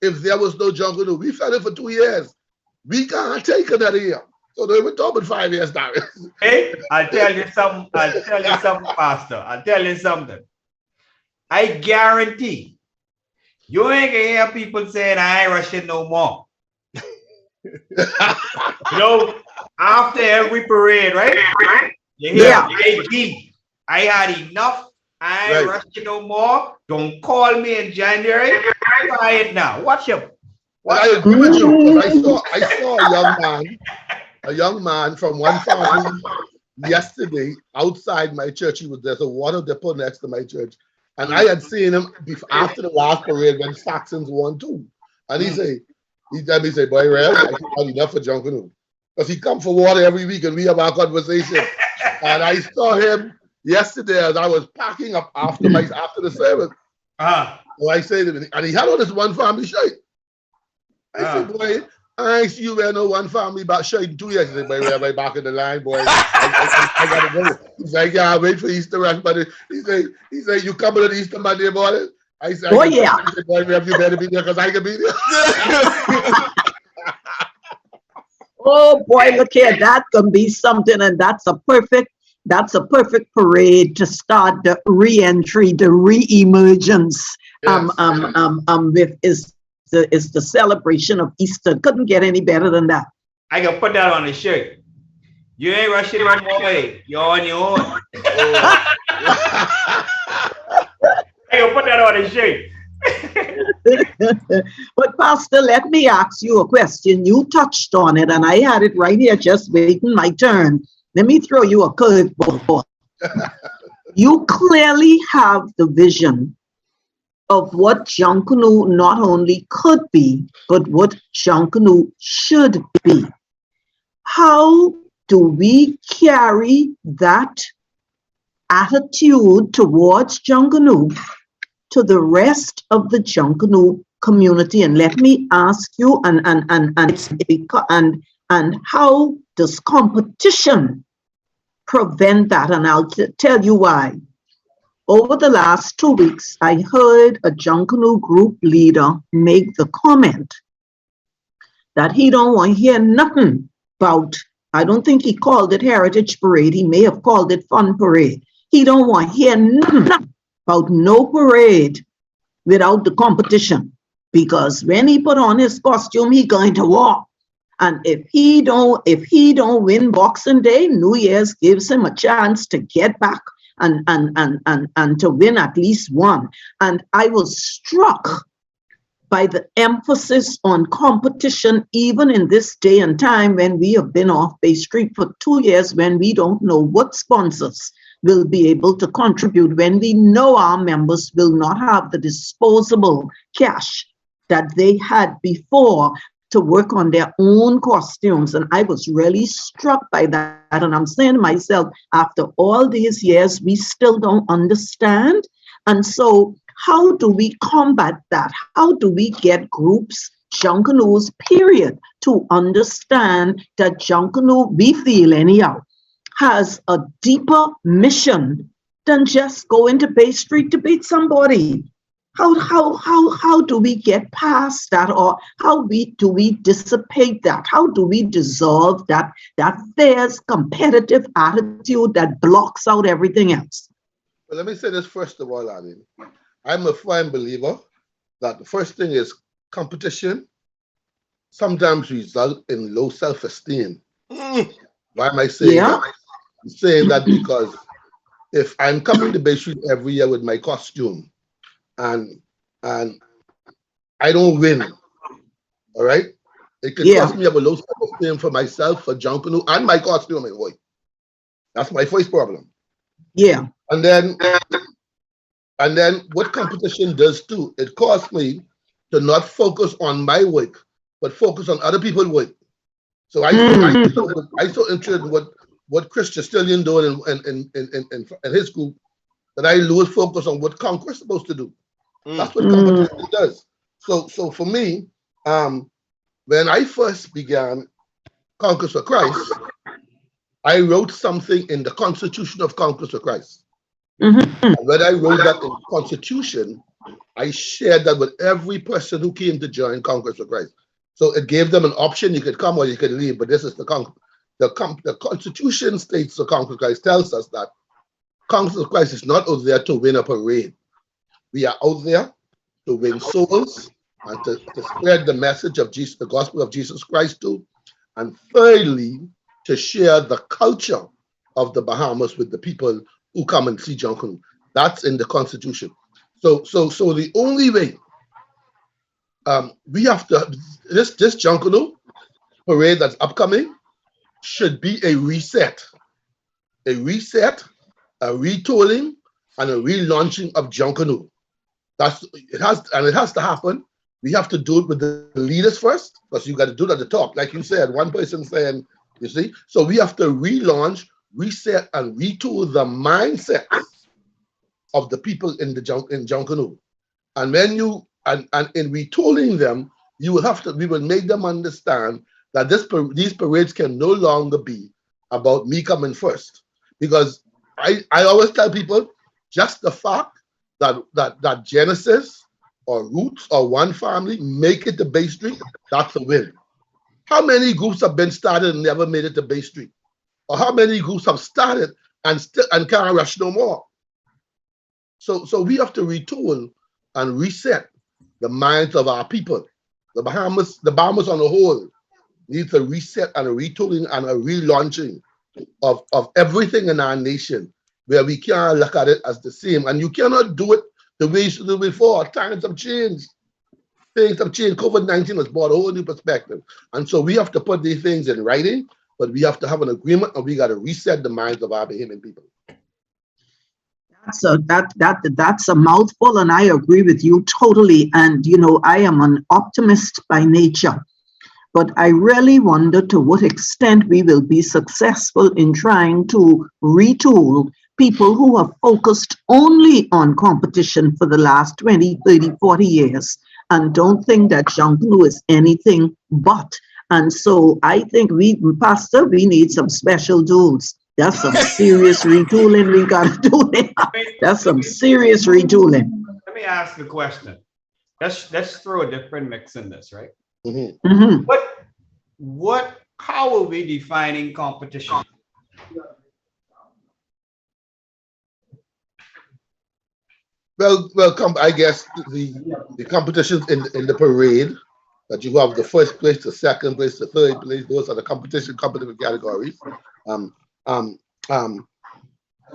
If there was no Junkanoo, we fed it for 2 years. We can't take another year. So they were talking 5 years now. Hey, I'll tell you something, Pastor. I'll tell you something. I guarantee you ain't gonna hear people saying I ain't rushing no more. After every parade, right? You hear, I had enough. I ain't rushing no more. Don't call me in January. Try it now. Watch him. I agree with you, because I saw a young man from one family yesterday outside my church. There's a water depot next to my church. And I had seen him after the last parade when Saxons won too. And he told me, boy, Red, I had enough for Junkanoo. Because he come for water every week and we have our conversation. And I saw him yesterday as I was packing up after the service. So I said, and he had on this one family shirt. I said, boy, I ain't see you wear no one family back shirt in 2 years. He said, boy, we're right back in the line, boy. I gotta go. He's like, yeah, I'll wait for Easter rush, but he said, you coming on Easter Monday morning? I said, oh yeah. He said, boy, you better be there because I can be there. Oh boy, look here, that can be something, and that's a perfect parade to start the re-entry, the re-emergence. Yes. With is the celebration of Easter. Couldn't get any better than that. I can put that on the shirt. You ain't rushing no more way. You're on your own. I can put that on the shirt. But Pastor, let me ask you a question. You touched on it, and I had it right here, just waiting my turn. Let me throw you a curveball. You clearly have the vision of what Junkanoo not only could be, but what Junkanoo should be. How do we carry that attitude towards Junkanoo to the rest of the Junkanoo community? And let me ask you, and how does competition prevent that? And I'll tell you why. Over the last 2 weeks, I heard a Junkanoo group leader make the comment that he don't want to hear nothing about, I don't think he called it Heritage Parade, he may have called it Fun Parade. He don't want to hear nothing about no parade without the competition, because when he put on his costume, he going to walk. And if he don't win Boxing Day, New Year's gives him a chance to get back and to win at least one. And I was struck by the emphasis on competition, even in this day and time when we have been off Bay Street for 2 years, when we don't know what sponsors will be able to contribute, when we know our members will not have the disposable cash that they had before to work on their own costumes. And I was really struck by that. And I'm saying to myself, after all these years, we still don't understand. And so how do we combat that? How do we get groups, Junkanoos, period, to understand that Junkanoo, we feel anyhow, has a deeper mission than just go into Bay Street to beat somebody? How do we get past that, or how do we dissipate that? How do we dissolve that fierce competitive attitude that blocks out everything else? Well, let me say this first of all, Annie. I'm a firm believer that the first thing is competition sometimes result in low self-esteem. Why am I saying that? I'm saying that because if I'm coming to Bay Street every year with my costume and I don't win, all right? It can cost me a low self-esteem for myself, for Junkanoo, and my costume, my boy. That's my first problem. Yeah. And then what competition does too, it causes me to not focus on my work, but focus on other people's work. So I so interested in what Chris Chastilian doing in his group, that I lose focus on what Conquer's supposed to do. That's what competition does. So for me, when I first began Conquest for Christ, I wrote something in the Constitution of Conquest for Christ. And when I wrote that in the Constitution, I shared that with every person who came to join Conquest for Christ. So it gave them an option: you could come or you could leave. But this is the Constitution states for Conquest for Christ tells us that Conquest for Christ is not out there to win a parade. We are out there to win souls and to spread the message of Jesus, the gospel of Jesus Christ too. And thirdly, to share the culture of the Bahamas with the people who come and see Junkanoo. That's in the Constitution. So the only way we have to, this Junkanoo parade that's upcoming should be a reset, a retooling, and a relaunching of Junkanoo. It has to happen. We have to do it with the leaders first, because you got to do it at the top. Like you said, one person saying, you see? So we have to relaunch, reset, and retool the mindset of the people in Junkanoo. And when you and in retooling them, we will make them understand that these parades can no longer be about me coming first. Because I always tell people, just the fact that Genesis or Roots or One Family make it to Bay Street, that's a win. How many groups have been started and never made it to Bay Street? Or how many groups have started and can't rush no more? So we have to retool and reset the minds of our people. The Bahamas on the whole needs a reset and a retooling and a relaunching of everything in our nation, where we can't look at it as the same. And you cannot do it the way you used to do before. Times have changed. Things have changed. COVID-19 has brought a whole new perspective. And so we have to put these things in writing, but we have to have an agreement, and we got to reset the minds of our Bahamian people. That's a mouthful, and I agree with you totally. And I am an optimist by nature, but I really wonder to what extent we will be successful in trying to retool people who have focused only on competition for the last 20, 30, 40 years and don't think that Junkanoo is anything but. And so I think Pastor, we need some special tools. That's some serious retooling we got to do now. That's some serious retooling. Let me ask a question. Let's throw a different mix in this, right? Mm-hmm. How are we defining competition? Well, I guess the competitions in the parade, that you have the first place, the second place, the third place, those are the competitive categories. One of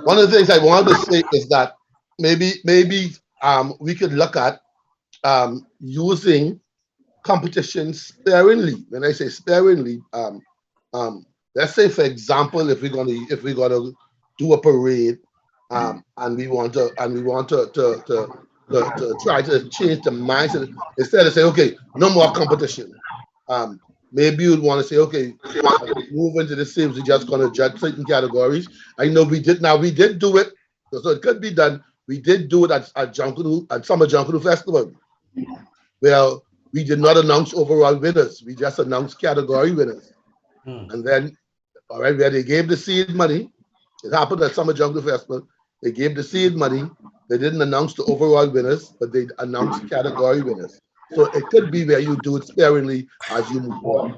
the things I wanted to say is that maybe we could look at using competition sparingly. When I say sparingly, let's say, for example, if we're gonna do a parade, and we want to try to change the mindset, instead of saying, okay, no more competition. Maybe you'd want to say, okay, move into the same, we're just going to judge certain categories. I know we did do it, so it could be done. We did do it at Junkanoo, at Summer Junkanoo Festival, where we did not announce overall winners. We just announced category winners. And then, all right, where they gave the seed money, it happened at Summer Junkanoo Festival, they gave the seed money, they didn't announce the overall winners, but they announced category winners. So it could be where you do it sparingly as you move on.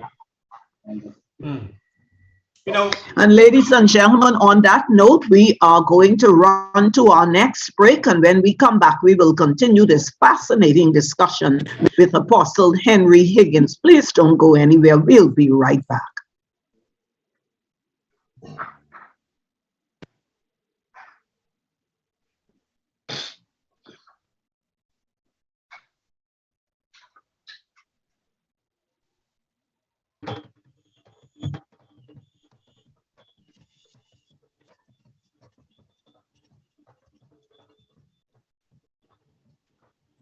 And ladies and gentlemen, on that note, we are going to run to our next break. And when we come back, we will continue this fascinating discussion with Apostle Henry Higgins. Please don't go anywhere. We'll be right back.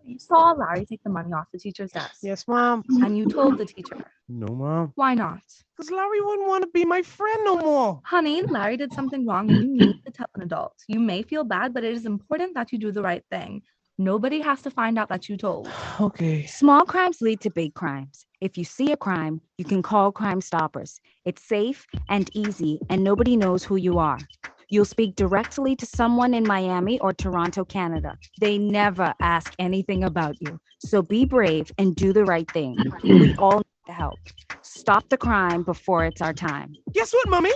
You saw Larry take the money off the teacher's desk. Yes, Mom. And you told the teacher. No, Mom. Why not? Because Larry wouldn't want to be my friend no more. Honey, Larry did something wrong and you need to tell an adult. You may feel bad, but it is important that you do the right thing. Nobody has to find out that you told. Okay. Small crimes lead to big crimes. If you see a crime, you can call Crime Stoppers. It's safe and easy, and nobody knows who you are. You'll speak directly to someone in Miami or Toronto, Canada. They never ask anything about you. So be brave and do the right thing. We all need the help. Stop the crime before it's our time. Guess what, Mommy?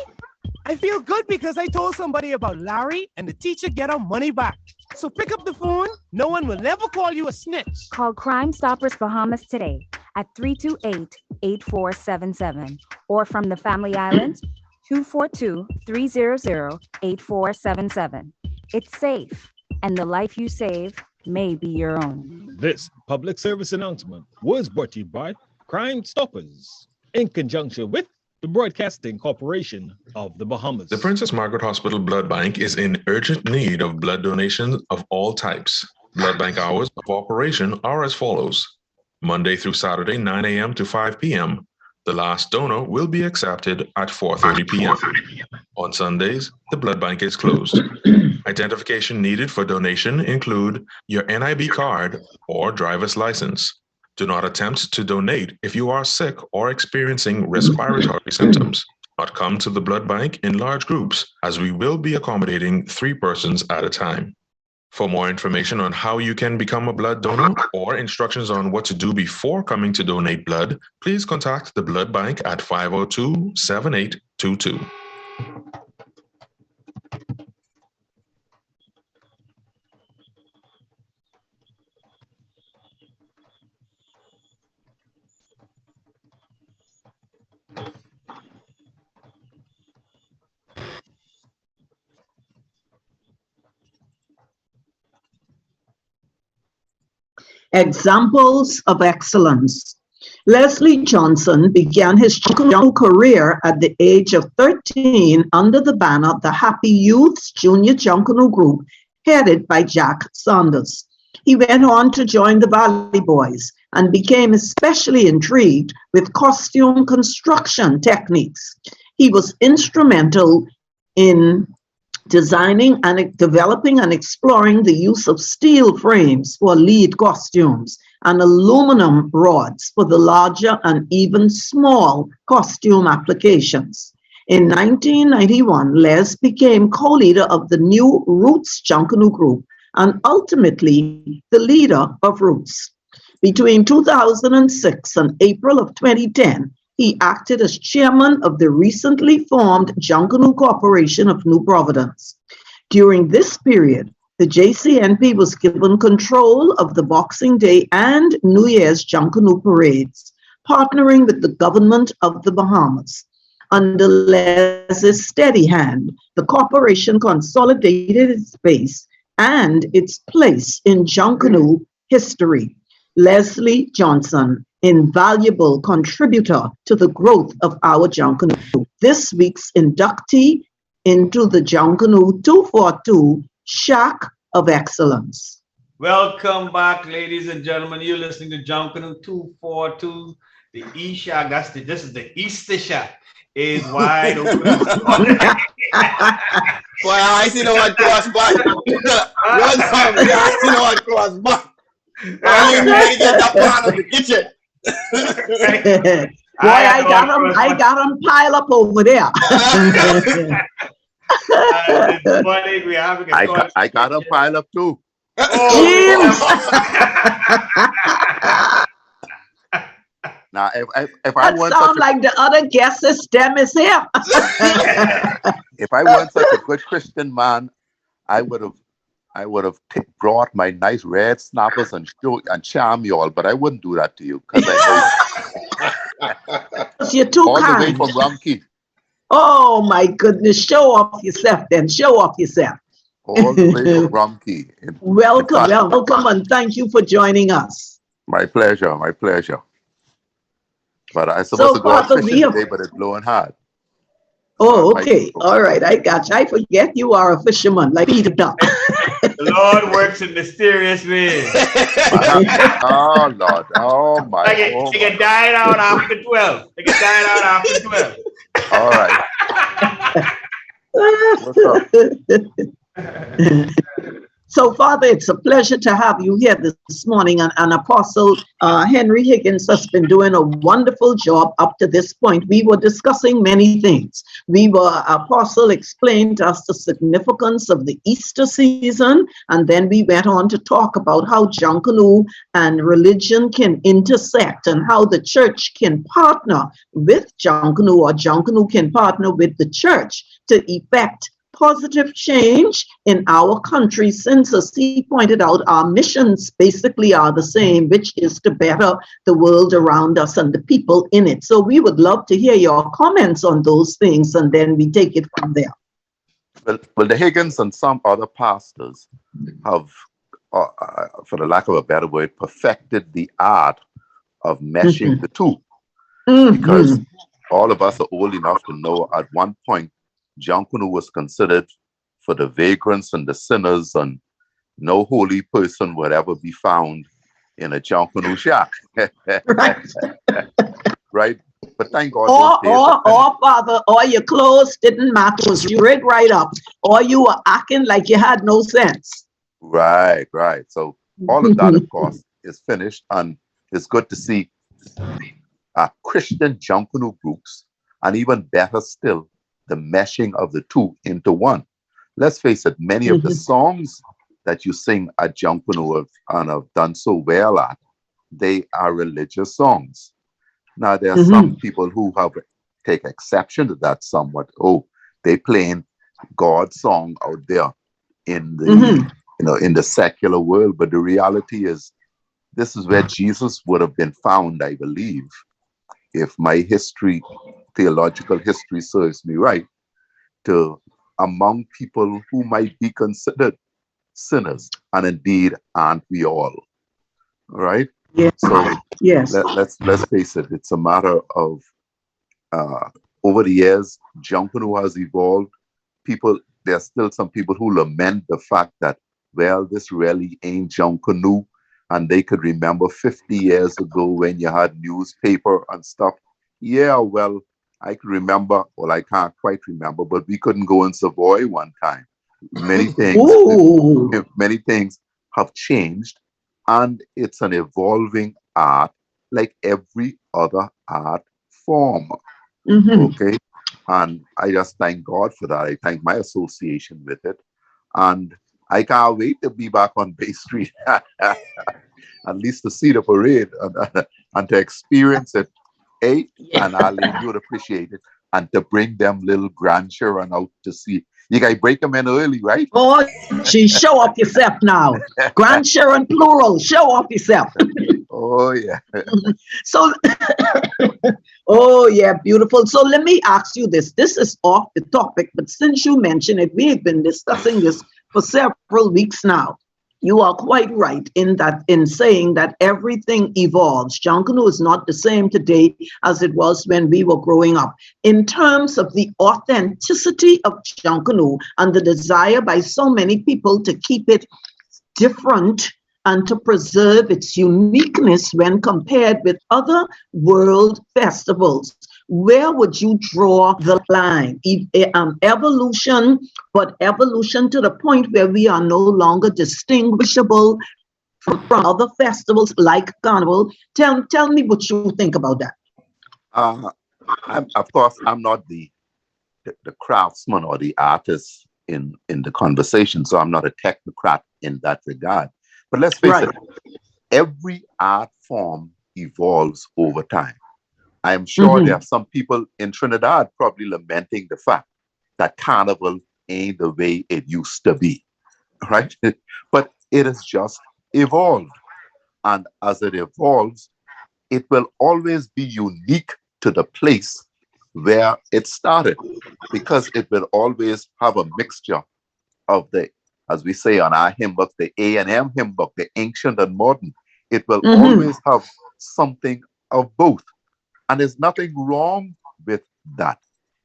I feel good because I told somebody about Larry and the teacher get our money back. So pick up the phone. No one will never call you a snitch. Call Crime Stoppers Bahamas today at 328-8477 or from the Family Islands, 242-300-8477. It's safe, and the life you save may be your own. This public service announcement was brought to you by Crime Stoppers in conjunction with the Broadcasting Corporation of the Bahamas. The Princess Margaret Hospital Blood Bank is in urgent need of blood donations of all types. Blood bank hours of operation are as follows. Monday through Saturday, 9 a.m. to 5 p.m. The last donor will be accepted at 4:30 p.m. On Sundays, the blood bank is closed. Identification needed for donation include your NIB card or driver's license. Do not attempt to donate if you are sick or experiencing respiratory symptoms. But come to the blood bank in large groups, as we will be accommodating 3 persons at a time. For more information on how you can become a blood donor or instructions on what to do before coming to donate blood, please contact the blood bank at 502-7822. Examples of excellence. Leslie Johnson began his Junkanoo career at the age of 13 under the banner of the Happy Youths Junior Junkanoo Group, headed by Jack Saunders. He went on to join the Valley Boys and became especially intrigued with costume construction techniques. He was instrumental in designing and developing and exploring the use of steel frames for lead costumes and aluminum rods for the larger and even small costume applications. In 1991, Les became co-leader of the new Roots Junkanoo Group and ultimately the leader of Roots. Between 2006 and April of 2010, he acted as chairman of the recently formed Junkanoo Corporation of New Providence. During this period, the JCNP was given control of the Boxing Day and New Year's Junkanoo parades, partnering with the government of the Bahamas. Under Les's steady hand, the corporation consolidated its base and its place in Junkanoo history. Leslie Johnson, invaluable contributor to the growth of our Junkanoo. This week's inductee into the Junkanoo 242 Shack of Excellence. Welcome back, ladies and gentlemen. You're listening to Junkanoo 242, the E-Shack. This is the Easter Shack. Is wide open. Boy, I see the one cross back. One time, I see the one cross back. I ain't ready to get that part of the kitchen. Boy, I got him piled up over there. It's funny, we're having I got him piled up too. Now, if I That want sound like the other guest system is here. if I weren't such a good Christian man, I would have brought my nice red snappers and charm you all, but I wouldn't do that to you because I know you're too all kind. the way from Rumkey. Oh my goodness! Show off yourself, then. Show off yourself. All the way from Rumkey. Welcome, and thank you for joining us. My pleasure, my pleasure. But I supposed to go out fishing today, but it's blowing hard. Oh, okay. All right. I got you. I forget you are a fisherman like Peter Duck. The Lord works in mysterious ways. Oh, Lord. Oh, my. They get died out after 12. They get died out after 12. All right. What's up? So, Father, it's a pleasure to have you here this morning. And Apostle Henry Higgins has been doing a wonderful job up to this point. We were discussing many things. Apostle explained to us the significance of the Easter season, and then we went on to talk about how Junkanoo and religion can intersect and how the church can partner with Junkanoo, or Junkanoo can partner with the church to effect positive change in our country, since, as he pointed out, our missions basically are the same, which is to better the world around us and the people in it. So we would love to hear your comments on those things, and then we take it from there. Well, the Higgins and some other pastors have, for the lack of a better word, perfected the art of meshing the two. Because all of us are old enough to know at one point, Junkanoo was considered for the vagrants and the sinners, and no holy person would ever be found in a Junkanoo shack. Right? But thank God those days are finished. Father, or your clothes didn't match, was rid right up, or you were acting like you had no sense. Right, right. So all of that, of course, is finished, and it's good to see Christian Junkanoo groups, and even better still, the meshing of the two into one. Let's face it, many of the songs that you sing at Junkanoo and have done so well at, they are religious songs. Now, there are some people who have take exception to that somewhat. Oh, they playing God's song out there in the in the secular world, but the reality is this is where Jesus would have been found, I believe, if my theological history serves me right, to among people who might be considered sinners, and indeed aren't we all, right? Yeah. So yes, let's face it, it's a matter of over the years, Junkanoo has evolved. There's still some people who lament the fact that, well, this really ain't Junkanoo, and they could remember 50 years ago when you had newspaper and stuff. Yeah, well, I can remember, well, I can't quite remember, but we couldn't go in Savoy one time. Many things have changed, and it's an evolving art like every other art form. Okay. And I just thank God for that. I thank my association with it. And I can't wait to be back on Bay Street, at least to see the parade and to experience it. And Ali, you would appreciate it. And to bring them little grandchildren out to see. You guys break them in early, right? Oh, gee, show off yourself now. Grandchildren plural, show off yourself. Oh, yeah. So, oh, yeah, beautiful. So let me ask you this. This is off the topic, but since you mentioned it, we've been discussing this for several weeks now. You are quite right in saying that everything evolves. Junkanoo is not the same today as it was when we were growing up. In terms of the authenticity of Junkanoo and the desire by so many people to keep it different and to preserve its uniqueness when compared with other world festivals, where would you draw the line? Evolution, but evolution to the point where we are no longer distinguishable from other festivals like Carnival. Tell me what you think about that. Of course, I'm not the craftsman or the artist in the conversation, so I'm not a technocrat in that regard. But let's face it, every art form evolves over time. I am sure there are some people in Trinidad probably lamenting the fact that Carnival ain't the way it used to be, right? But it has just evolved. And as it evolves, it will always be unique to the place where it started, because it will always have a mixture of the, as we say on our hymn book, the A&M hymn book, the ancient and modern. It will always have something of both. And there's nothing wrong with that.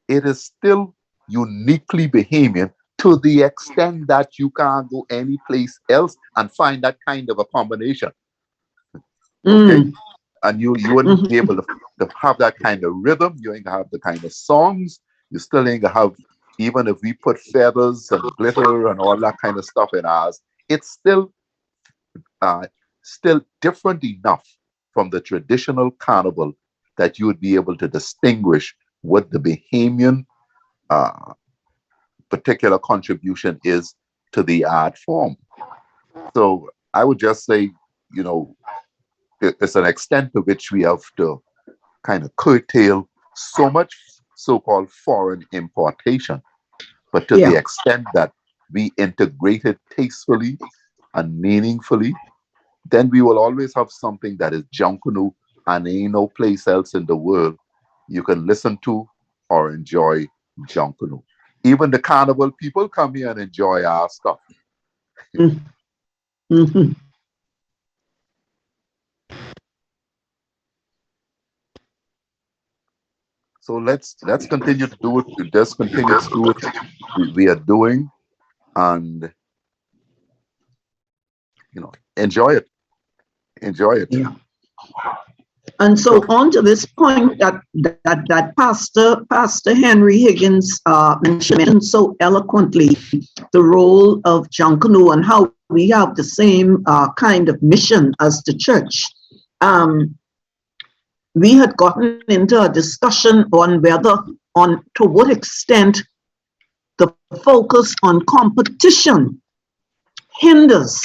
It is still uniquely Bahamian to the extent that you can't go any place else and find that kind of a combination. Okay? And you wouldn't be able to have that kind of rhythm. You ain't gonna have the kind of songs. You still ain't gonna have, even if we put feathers and glitter and all that kind of stuff in ours, it's still different enough from the traditional carnival that you would be able to distinguish what the Bahamian particular contribution is to the art form. So I would just say, it's an extent to which we have to kind of curtail so much so-called foreign importation, but to the extent that we integrate it tastefully and meaningfully, then we will always have something that is Junkanoo, and ain't no place else in the world you can listen to or enjoy Junkanoo. Even the carnival people come here and enjoy our stuff. So let's continue to do what we just continue to do what we are doing, and enjoy it. Enjoy it. Yeah. And so on to this point that Pastor Henry Higgins mentioned so eloquently, the role of Junkanoo and how we have the same kind of mission as the church. We had gotten into a discussion on to what extent the focus on competition hinders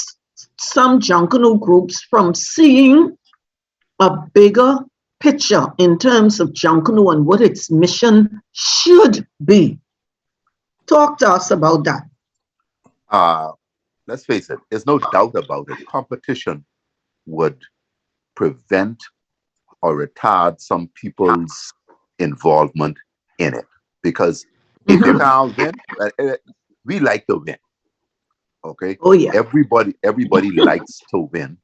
some Junkanoo groups from seeing a bigger picture in terms of Junkanoo and what its mission should be. Talk to us about that. Let's face it, there's no doubt about it. Competition would prevent or retard some people's involvement in it. Because if you can't win, we like to win. Okay? Oh yeah. Everybody likes to win,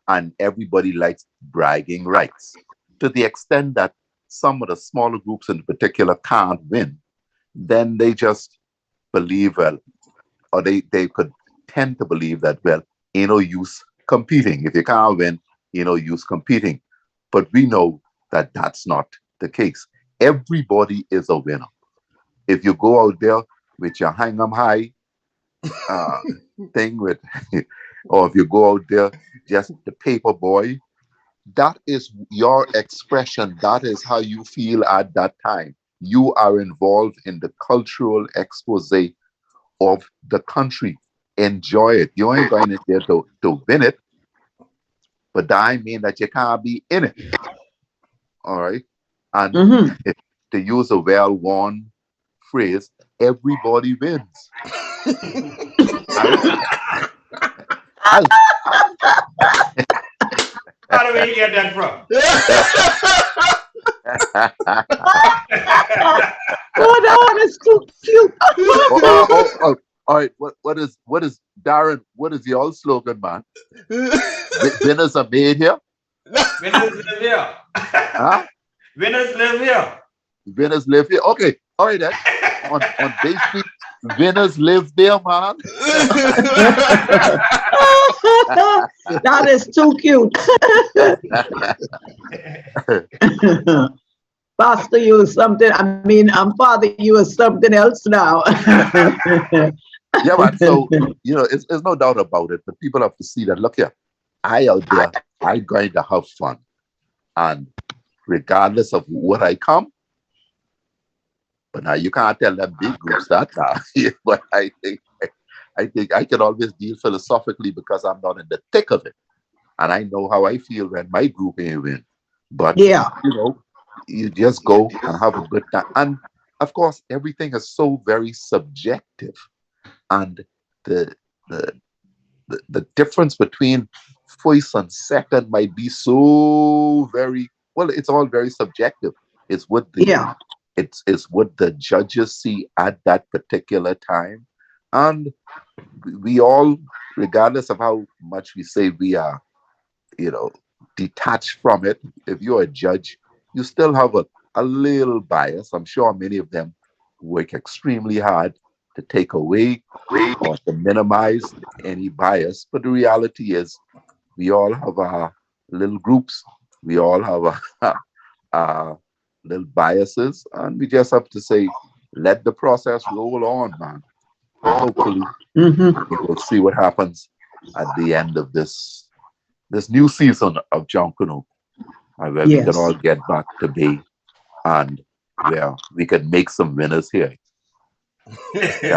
and everybody likes bragging rights. To the extent that some of the smaller groups in particular can't win, then they just believe, well, or they could tend to believe that, well, ain't no use competing. If you can't win, ain't no use competing. But we know that that's not the case. Everybody is a winner. If you go out there with your hang 'em high thing with, or if you go out there just the paper boy, that is your expression. That is how you feel at that time. You are involved in the cultural expose of the country. Enjoy it. You ain't going in there to win it, but that I mean that you can't be in it. All right. And to use a well-worn phrase, everybody wins. How do we get that from? Oh, that one is too cute. All right. What is Darren? What is your slogan, man? Winners are made here. Winners live here. Huh? Winners live here. Winners live here. Okay. All right then. On Bay Street, winners live there, man. That is too cute. Pastor, you is something. I mean, Father, you is something else now. Yeah, man. So, it's no doubt about it, but people have to see that, look here, I out there, I'm going to have fun. And regardless of what I come, but now you can't tell them big groups that now. But I think I can always deal philosophically because I'm not in the thick of it. And I know how I feel when my group ain't win. But, you just go and have a good time. And of course, everything is so very subjective. And the difference between first and second might be so very, well, it's all very subjective. It's what the it's what the judges see at that particular time. And we all, regardless of how much we say we are, detached from it, if you're a judge, you still have a little bias. I'm sure many of them work extremely hard to take away or to minimize any bias. But the reality is we all have our little groups. We all have our little biases. And we just have to say, let the process roll on, man. Hopefully, we will see what happens at the end of this new season of Junkanoo, where we can all get back to bay and where we can make some winners here. Hey, it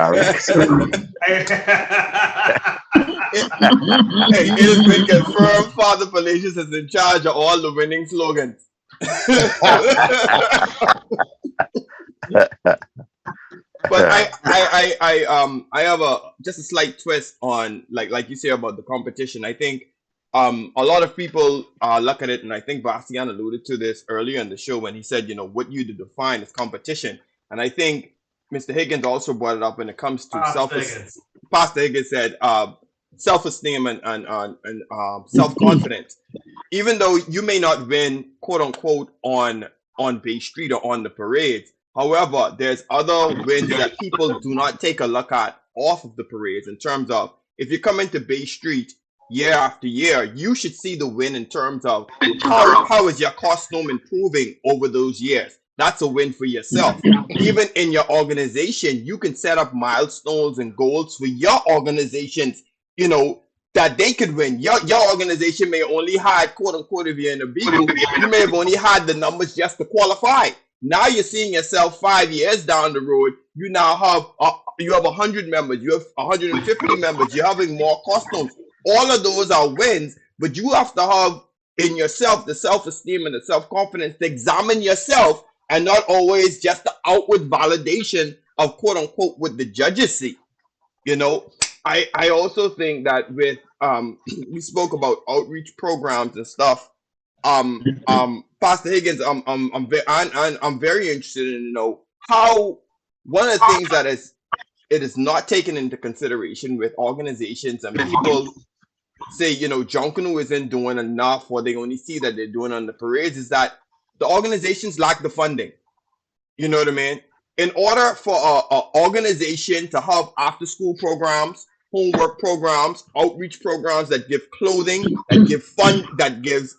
has been confirmed Father Palacious is in charge of all the winning slogans. But I have just a slight twist on like you say about the competition. I think a lot of people look at it, and I think Bastian alluded to this earlier in the show when he said, what you define as competition. And I think Mr. Higgins also brought it up when it comes to Pastor Higgins said self-esteem and self-confidence. Even though you may not win, quote unquote, on Bay Street or on the parades, however, there's other wins that people do not take a look at off of the parades in terms of if you come into Bay Street, year after year, you should see the win in terms of how is your costume improving over those years. That's a win for yourself. Even in your organization, you can set up milestones and goals for your organizations, you know, that they could win. Your organization may only had, quote unquote, if you're in a B group, you may have only had the numbers just to qualify. Now you're seeing yourself 5 years down the road. You now have you have 100 members, you have 150 members, you're having more costumes. All of those are wins, but you have to have in yourself the self-esteem and the self-confidence to examine yourself and not always just the outward validation of quote unquote what the judges see. You know, I also think that with we spoke about outreach programs and stuff. Pastor Higgins, I'm very interested in how one of the things that it is not taken into consideration with organizations and people say, Junkanoo isn't doing enough, or they only see that they're doing on the parades, is that the organizations lack the funding. You know what I mean? In order for a organization to have after school programs, homework programs, outreach programs that give clothing, that give fun, that gives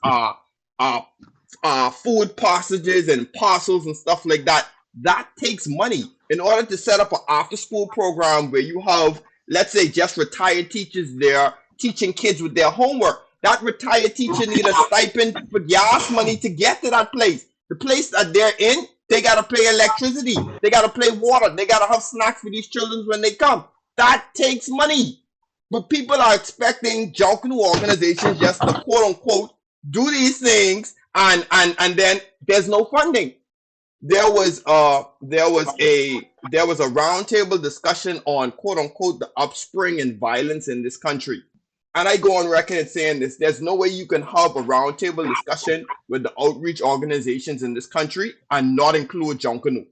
food passages and parcels and stuff like that, that takes money. In order to set up an after school program where you have, let's say, just retired teachers there teaching kids with their homework, that retired teacher need a stipend for gas money to get to that place. The place that they're in, they got to pay electricity, they got to pay water, they got to have snacks for these children when they come. That takes money. But people are expecting Junkanoo organizations just to quote unquote do these things, and then there's no funding. There was a roundtable discussion on quote unquote the upspring in violence in this country. And I go on record in saying this: there's no way you can have a roundtable discussion with the outreach organizations in this country and not include Junkanoo.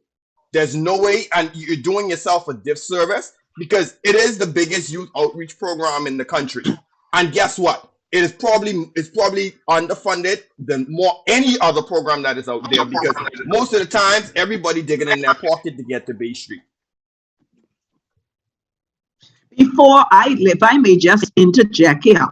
There's no way, and you're doing yourself a disservice, because it is the biggest youth outreach program in the country. And guess what? It's probably underfunded than any other program that is out there, because most of the times everybody digging in their pocket to get to Bay Street. If I may just interject here,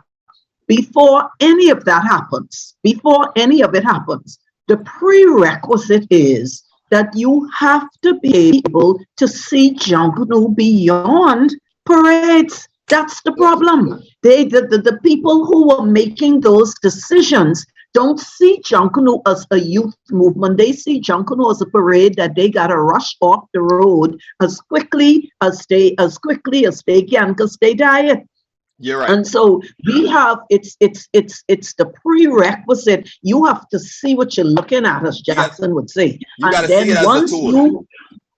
before any of that happens, the prerequisite is that you have to be able to see Junkanoo beyond parades. That's the problem. The people who are making those decisions don't see Junkanoo as a youth movement. They see Junkanoo as a parade that they gotta rush off the road as quickly as they can, because they diet. You're right. And so we have it's the prerequisite. You have to see what you're looking at, as Jackson would say. You gotta see it as a tool.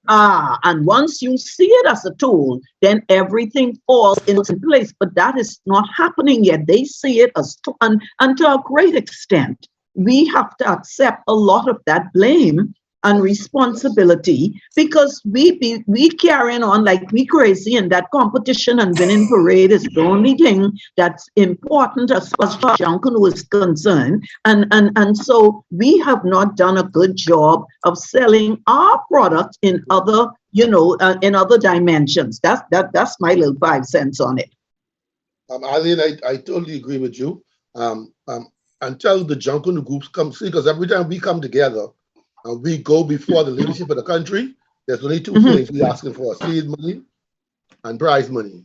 And once you see it as a tool, then everything falls into place. But that is not happening yet. They see it as and to a great extent, we have to accept a lot of that blame and responsibility, because we carrying on like we crazy, and that competition and winning parade is the only thing that's important as far as Junkanoo is concerned. And so we have not done a good job of selling our product in other, in other dimensions. That's my little 5 cents on it. Eileen, I totally agree with you. Until the Junkanoo groups come, see, because every time we come together, and we go before the leadership of the country, there's only 2 things we're asking for: seed money and prize money.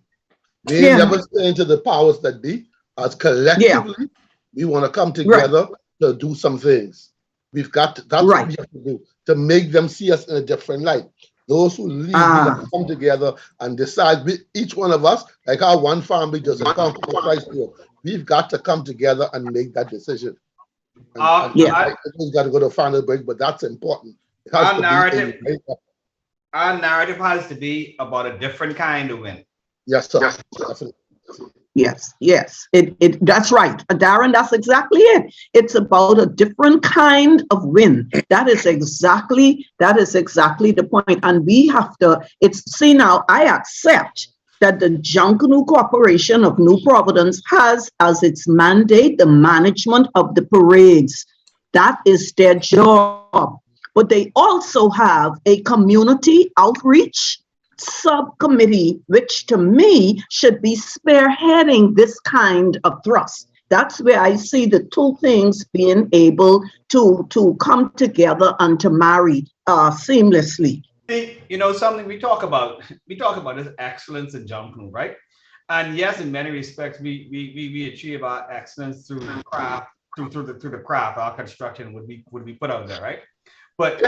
We never say to the powers that be, as collectively, we want to come together to do some things. That's what we have to do, to make them see us in a different light. Those who lead, we have to come together and decide, each one of us, like our one family doesn't come to Christ here. We've got to come together and make that decision. I think we got to go to a final break, but that's important. Our narrative has to be about a different kind of win. Yes, sir. Definitely. Yes. That's right, Darren. That's exactly it. It's about a different kind of win. That is exactly the point. And we have to. See now, I accept that the Junkanoo Corporation of New Providence has as its mandate the management of the parades. That is their job. But they also have a community outreach subcommittee, which to me should be spearheading this kind of thrust. That's where I see the two things being able to come together and to marry seamlessly. You know, something we talk about is excellence in Junkanoo, right? And yes, in many respects, we achieve our excellence through craft, through the craft, our construction would be put out there, right? But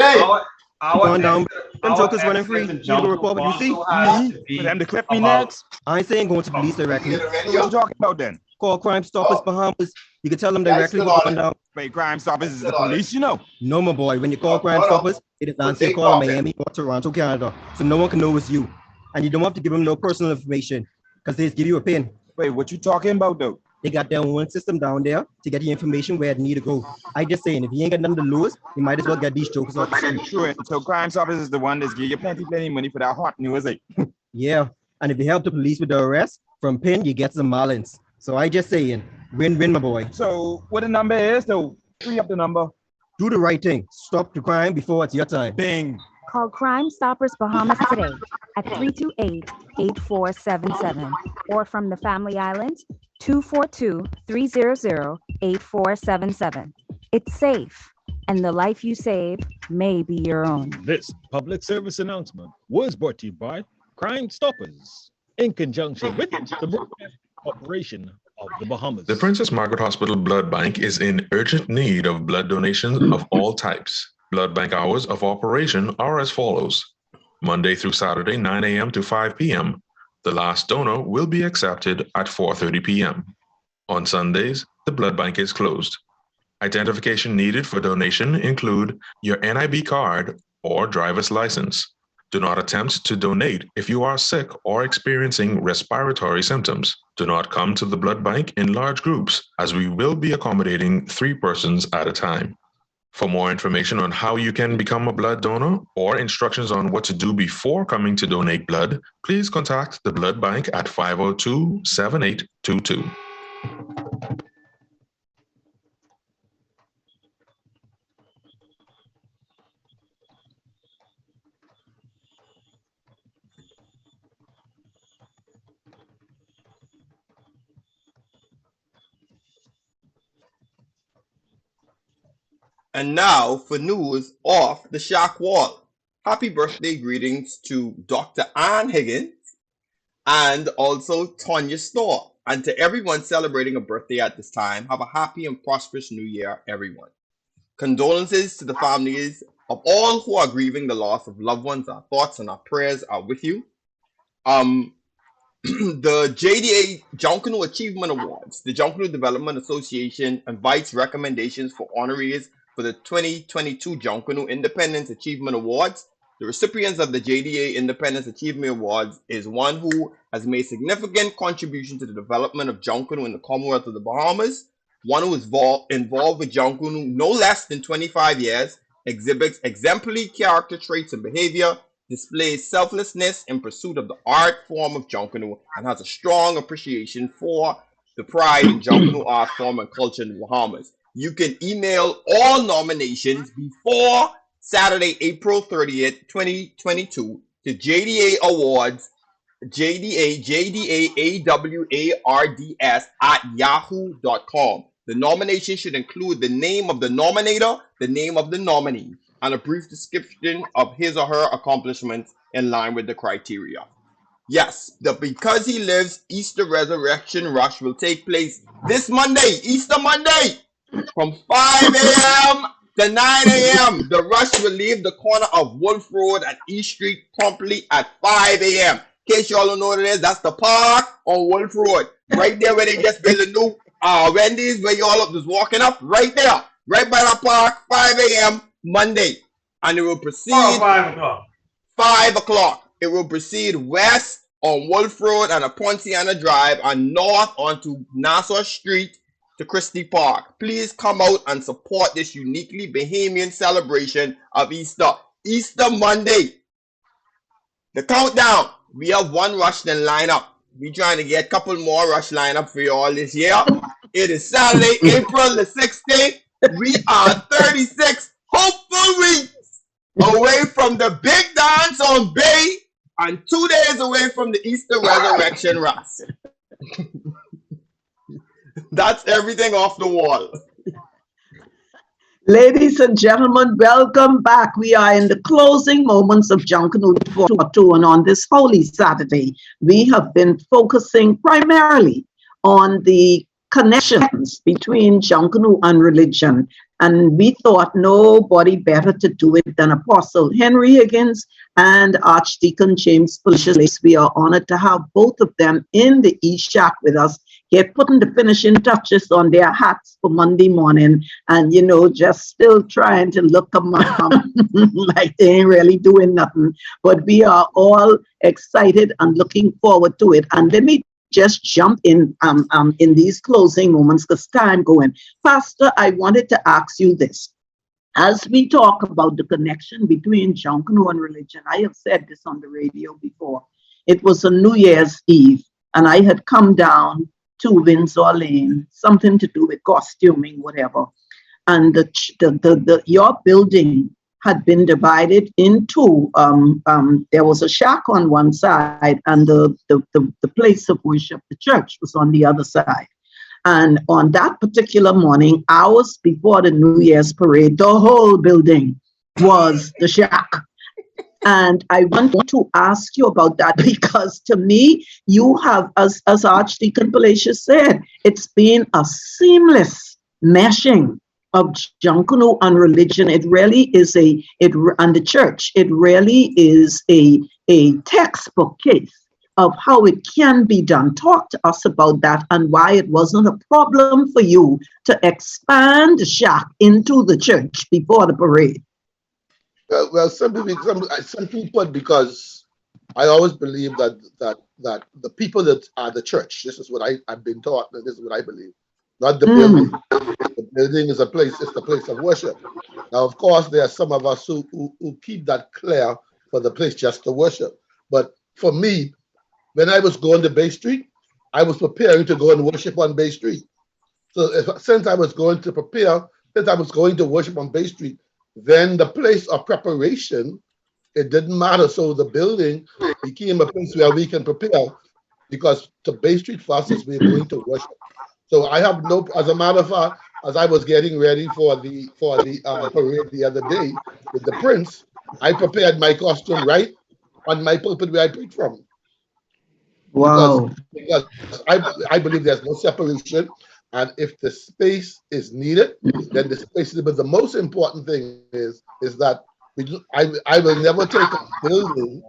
Going down, them our jokers running free. excellence in You the Junkanoo report what you see. also has to be For them to clip me about next. I ain't saying going to police directly. What you talking about then? Call Crime Stoppers Bahamas. You can tell them directly what's going down. Wait, Crime Stoppers is the police, you know? No, my boy. When you call Crime Stoppers, it is answer call in Miami or Toronto, Canada. So no one can know it's you. And you don't have to give them no personal information because they just give you a pin. Wait, what you talking about though? They got their own system down there to get the information where it need to go. I just saying, if you ain't got nothing to lose, you might as well get these jokers off the street. Sure. So Crime Stoppers is the one that's give you plenty money for that hot news, is it? Yeah. And if you help the police with the arrest, from pin, you get some marlins. So I just saying, win-win, my boy. So what the number is though? Free up the number. Do the right thing. Stop the crime before it's your time. Bing. Call Crime Stoppers Bahamas today at 328-8477 or from the Family Islands, 242-300-8477. It's safe, and the life you save may be your own. This public service announcement was brought to you by Crime Stoppers in conjunction with the Broadcasting Corporation of the Bahamas. The Princess Margaret Hospital Blood Bank is in urgent need of blood donations of all types. Blood bank hours of operation are as follows. Monday through Saturday, 9 a.m. to 5 p.m. The last donor will be accepted at 4:30 p.m. On Sundays, the blood bank is closed. Identification needed for donation include your NIB card or driver's license. Do not attempt to donate if you are sick or experiencing respiratory symptoms. Do not come to the blood bank in large groups, as we will be accommodating 3 persons at a time. For more information on how you can become a blood donor or instructions on what to do before coming to donate blood, please contact the blood bank at 502-7822. And now for news off the shack wall. Happy birthday greetings to Dr. Ann Higgins and also Tonya Storr. And to everyone celebrating a birthday at this time, have a happy and prosperous new year, everyone. Condolences to the families of all who are grieving the loss of loved ones. Our thoughts and our prayers are with you. The JDA Junkanoo Achievement Awards. The Junkanoo Development Association invites recommendations for honorees for the 2022 Junkanoo Independence Achievement Awards. The recipients of the JDA Independence Achievement Awards is one who has made significant contribution to the development of Junkanoo in the Commonwealth of the Bahamas, one who is involved with Junkanoo no less than 25 years, exhibits exemplary character traits and behavior, displays selflessness in pursuit of the art form of Junkanoo, and has a strong appreciation for the pride in Junkanoo art form and culture in the Bahamas. You can email all nominations before Saturday, April 30th, 2022 to JDA Awards, JDA@yahoo.com. The nomination should include the name of the nominator, the name of the nominee, and a brief description of his or her accomplishments in line with the criteria. Yes, Because He Lives Easter Resurrection Rush will take place this Monday, Easter Monday, from 5 a.m. to 9 a.m. The rush will leave the corner of Wolf Road and East Street promptly at 5 a.m. In case y'all don't know what it is, that's the park on Wolf Road. Right there where they just built a new Wendy's, where y'all was walking up, right there. Right by the park, 5 a.m. Monday. And it will proceed 5 o'clock. 5 o'clock. It will proceed west on Wolf Road and a Ponciana Drive and north onto Nassau Street to Christie Park. Please come out and support this uniquely Bahamian celebration of Easter. Easter Monday. The countdown. We have one rush then lineup. We trying to get a couple more rush lineup for you all this year. It is Saturday, April the 16th. We are 36 hopeful weeks away from the big dance on Bay and 2 days away from the Easter resurrection, Ross. That's everything off the wall. Ladies and gentlemen, welcome back. We are in the closing moments of Junkanoo 2, and on this Holy Saturday, we have been focusing primarily on the connections between Junkanoo and religion. And we thought nobody better to do it than Apostle Henry Higgins and Archdeacon James Palacious. We are honored to have both of them in the E-Shack with us, here putting the finishing touches on their hats for Monday morning, and just still trying to look like they ain't really doing nothing. But we are all excited and looking forward to it. And let me just jump in these closing moments because time going. Pastor, I wanted to ask you this. As we talk about the connection between Junkanoo and religion, I have said this on the radio before. It was a New Year's Eve, and I had come down to Windsor Lane, something to do with costuming, whatever. And your building had been divided into, there was a shack on one side, and the place of worship, the church, was on the other side. And on that particular morning, hours before the New Year's parade, the whole building was the shack. And I want to ask you about that because to me, you have, as Archdeacon Palacious said, it's been a seamless meshing of Junkanoo and religion. It really is and the church, it really is a textbook case of how it can be done. Talk to us about that and why it wasn't a problem for you to expand the shack into the church before the parade. Well, some people, because I always believe that the people that are the church, this is what I've been taught, and this is what I believe, not the building. The building is it's the place of worship. Now, of course, there are some of us who keep that clear for the place just to worship. But for me, when I was going to Bay Street, I was preparing to go and worship on Bay Street. So since I was going to worship on Bay Street, then the place of preparation, it didn't matter. So the building became a place where we can prepare, because to Bay Street for us is we're going to worship. So I have as a matter of fact, as I was getting ready for the parade the other day with the Prince, I prepared my costume right on my pulpit where I preach from. Wow. Because I believe there's no separation. And if the space is needed, then the space is. But the most important thing is that I will never take a building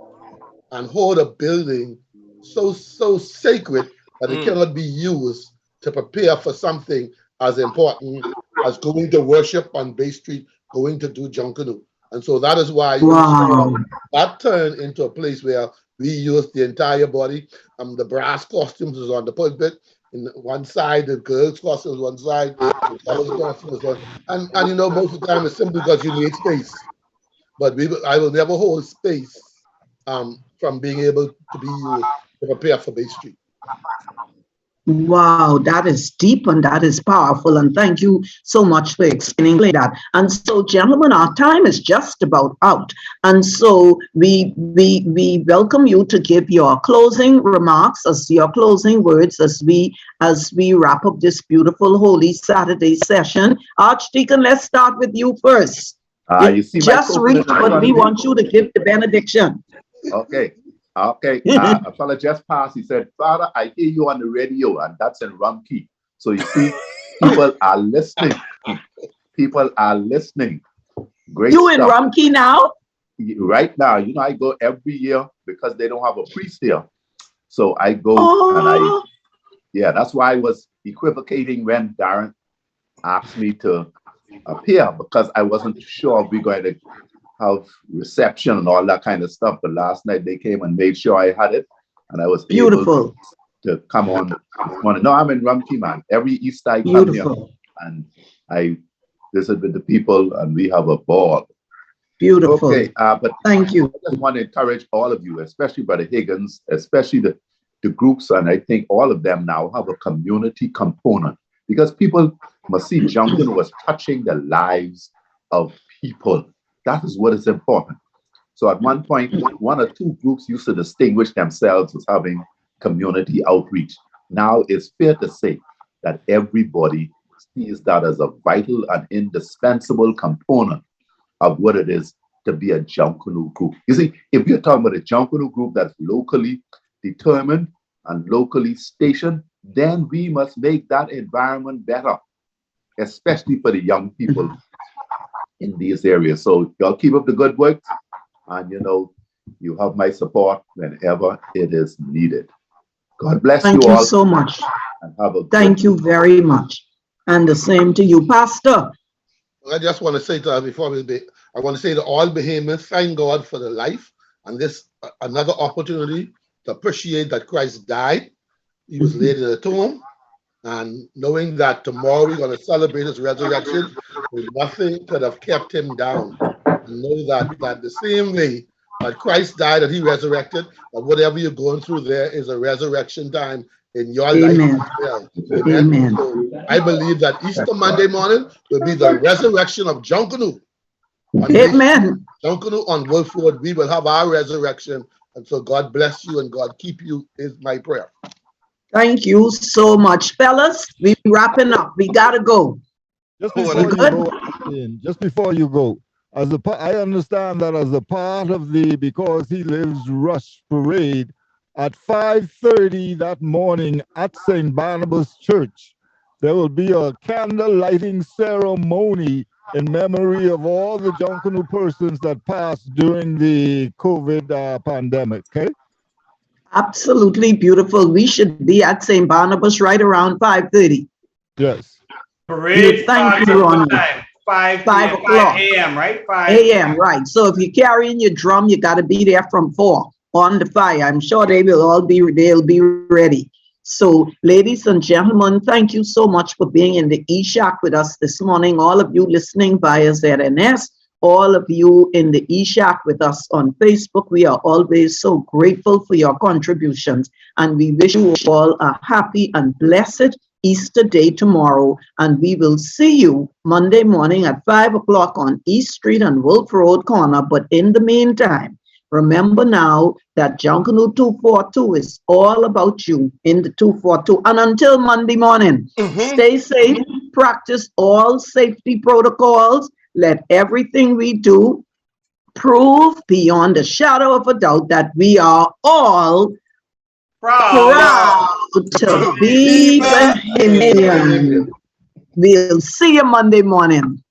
and hold a building so sacred that it cannot be used to prepare for something as important as going to worship on Bay Street, going to do Junkanoo. And so that is why that turned into a place where we used the entire body. The brass costumes was on the pulpit. In one side, the girls' costumes one side, the boys' costumes one. And most of the time it's simply because you need space. But I will never hold space from being able to be used to prepare for Bay Street. Wow, that is deep and that is powerful. And thank you so much for explaining that. And so, gentlemen, our time is just about out. And so we welcome you to give your closing remarks, as your closing words, as we wrap up this beautiful Holy Saturday session. Archdeacon, let's start with you first. You see just reach, but we want you to give the benediction. Okay. A fella just passed. He said, "Father, I hear you on the radio," and that's in Rumkey. So you see, people are listening. People are listening. Great you stuff. In Rumkey now? Right now, I go every year because they don't have a priest here. So I go and that's why I was equivocating when Darren asked me to appear, because I wasn't sure if we're going to have reception and all that kind of stuff. But last night they came and made sure I had it, and I was able to come on. No, I'm in Rumkey, man. Every Easter I come here and I visit with the people, and we have a ball. Beautiful. Okay, but thank you. I just want to encourage all of you, especially Brother Higgins, especially the groups, and I think all of them now have a community component, because people must see Junkanoo was touching the lives of people. That is what is important. So at one point, one or two groups used to distinguish themselves as having community outreach. Now it's fair to say that everybody sees that as a vital and indispensable component of what it is to be a Junkanoo group. You see, if you're talking about a Junkanoo group that's locally determined and locally stationed, then we must make that environment better, especially for the young people in these areas. So y'all keep up the good work, and you have my support whenever it is needed. God bless Thank you you all. so much. And have a Thank you very much. And the same to you, Pastor. I just want to say to I want to say to all Bahamians, thank God for the life and this another opportunity to appreciate that Christ died. He was laid in a tomb, and knowing that tomorrow we're going to celebrate his resurrection, nothing could have kept him down. And know that the same way that Christ died and he resurrected, that whatever you're going through, there is a resurrection time in your life as well. Amen. Amen. So I believe that Easter Monday morning will be the resurrection of Junkanoo. Amen. Junkanoo on Wolf Road, we will have our resurrection. And so God bless you and God keep you is my prayer. Thank you so much, fellas. We wrapping up. We gotta go. Just before you go, I understand that as a part of the Because He Lives Rush Parade, at 5:30 that morning at St. Barnabas Church, there will be a candle lighting ceremony in memory of all the Junkanoo persons that passed during the COVID pandemic, okay? Absolutely beautiful. We should be at St. Barnabas right around 5:30. Yes. Parade Thank starts you, at what Ronald. time? 5 o'clock. 5 a.m., right? 5 a.m., right. So if you're carrying your drum, you got to be there from 4 on the fire. I'm sure they'll be ready. So, ladies and gentlemen, thank you so much for being in the E-Shack with us this morning. All of you listening via ZNS, all of you in the E-Shack with us on Facebook. We are always so grateful for your contributions, and we wish you all a happy and blessed Easter day tomorrow, and we will see you Monday morning at 5 o'clock on East Street and Wolf Road corner. But in the meantime, remember now that Junkanoo 242 is all about you in the 242. And until Monday morning, stay safe, practice all safety protocols, let everything we do prove beyond a shadow of a doubt that we are all proud to be Bahamian. We'll see you Monday morning.